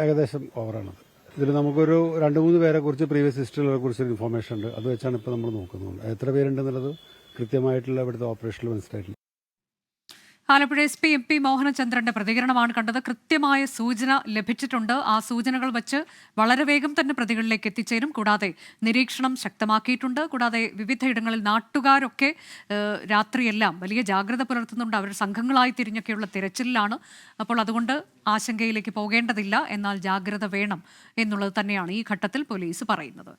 ഏകദേശം ഓവറാണത്. ഇതിൽ നമുക്കൊരു 2-3 പേരെ കുറിച്ച് പ്രീവിയസ് ഹിസ്റ്ററികളെ കുറിച്ചൊരു ഇൻഫോർമേഷൻ ഉണ്ട്. അത് വെച്ചാണ് ഇപ്പോൾ നമ്മൾ നോക്കുന്നത്. എത്ര പേരുണ്ടെന്നുള്ളത് കൃത്യമായിട്ടുള്ള ഇവിടുത്തെ ഓപ്പറേഷനിൽ മനസ്സിലായിട്ടില്ല. ആലപ്പുഴ SP MP മോഹനചന്ദ്രന്റെ പ്രതികരണമാണ് കണ്ടത്. കൃത്യമായ സൂചന ലഭിച്ചിട്ടുണ്ട്. ആ സൂചനകൾ വച്ച് വളരെ വേഗം തന്നെ പ്രതികളിലേക്ക് എത്തിച്ചേരും. കൂടാതെ നിരീക്ഷണം ശക്തമാക്കിയിട്ടുണ്ട്. കൂടാതെ വിവിധയിടങ്ങളിൽ നാട്ടുകാരൊക്കെ രാത്രിയെല്ലാം വലിയ ജാഗ്രത പുലർത്തുന്നുണ്ട്. അവർ സംഘങ്ങളായി തിരിഞ്ഞൊക്കെയുള്ള തിരച്ചിലാണ്. അപ്പോൾ അതുകൊണ്ട് ആശങ്കയിലേക്ക് പോകേണ്ടതില്ല. എന്നാൽ ജാഗ്രത വേണം എന്നുള്ളത് തന്നെയാണ് ഈ ഘട്ടത്തിൽ പോലീസ് പറയുന്നത്.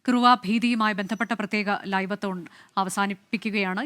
കുറുവ ഭീതിയുമായി ബന്ധപ്പെട്ട പ്രത്യേക ലൈവത്തോൺ അവസാനിപ്പിക്കുകയാണ്.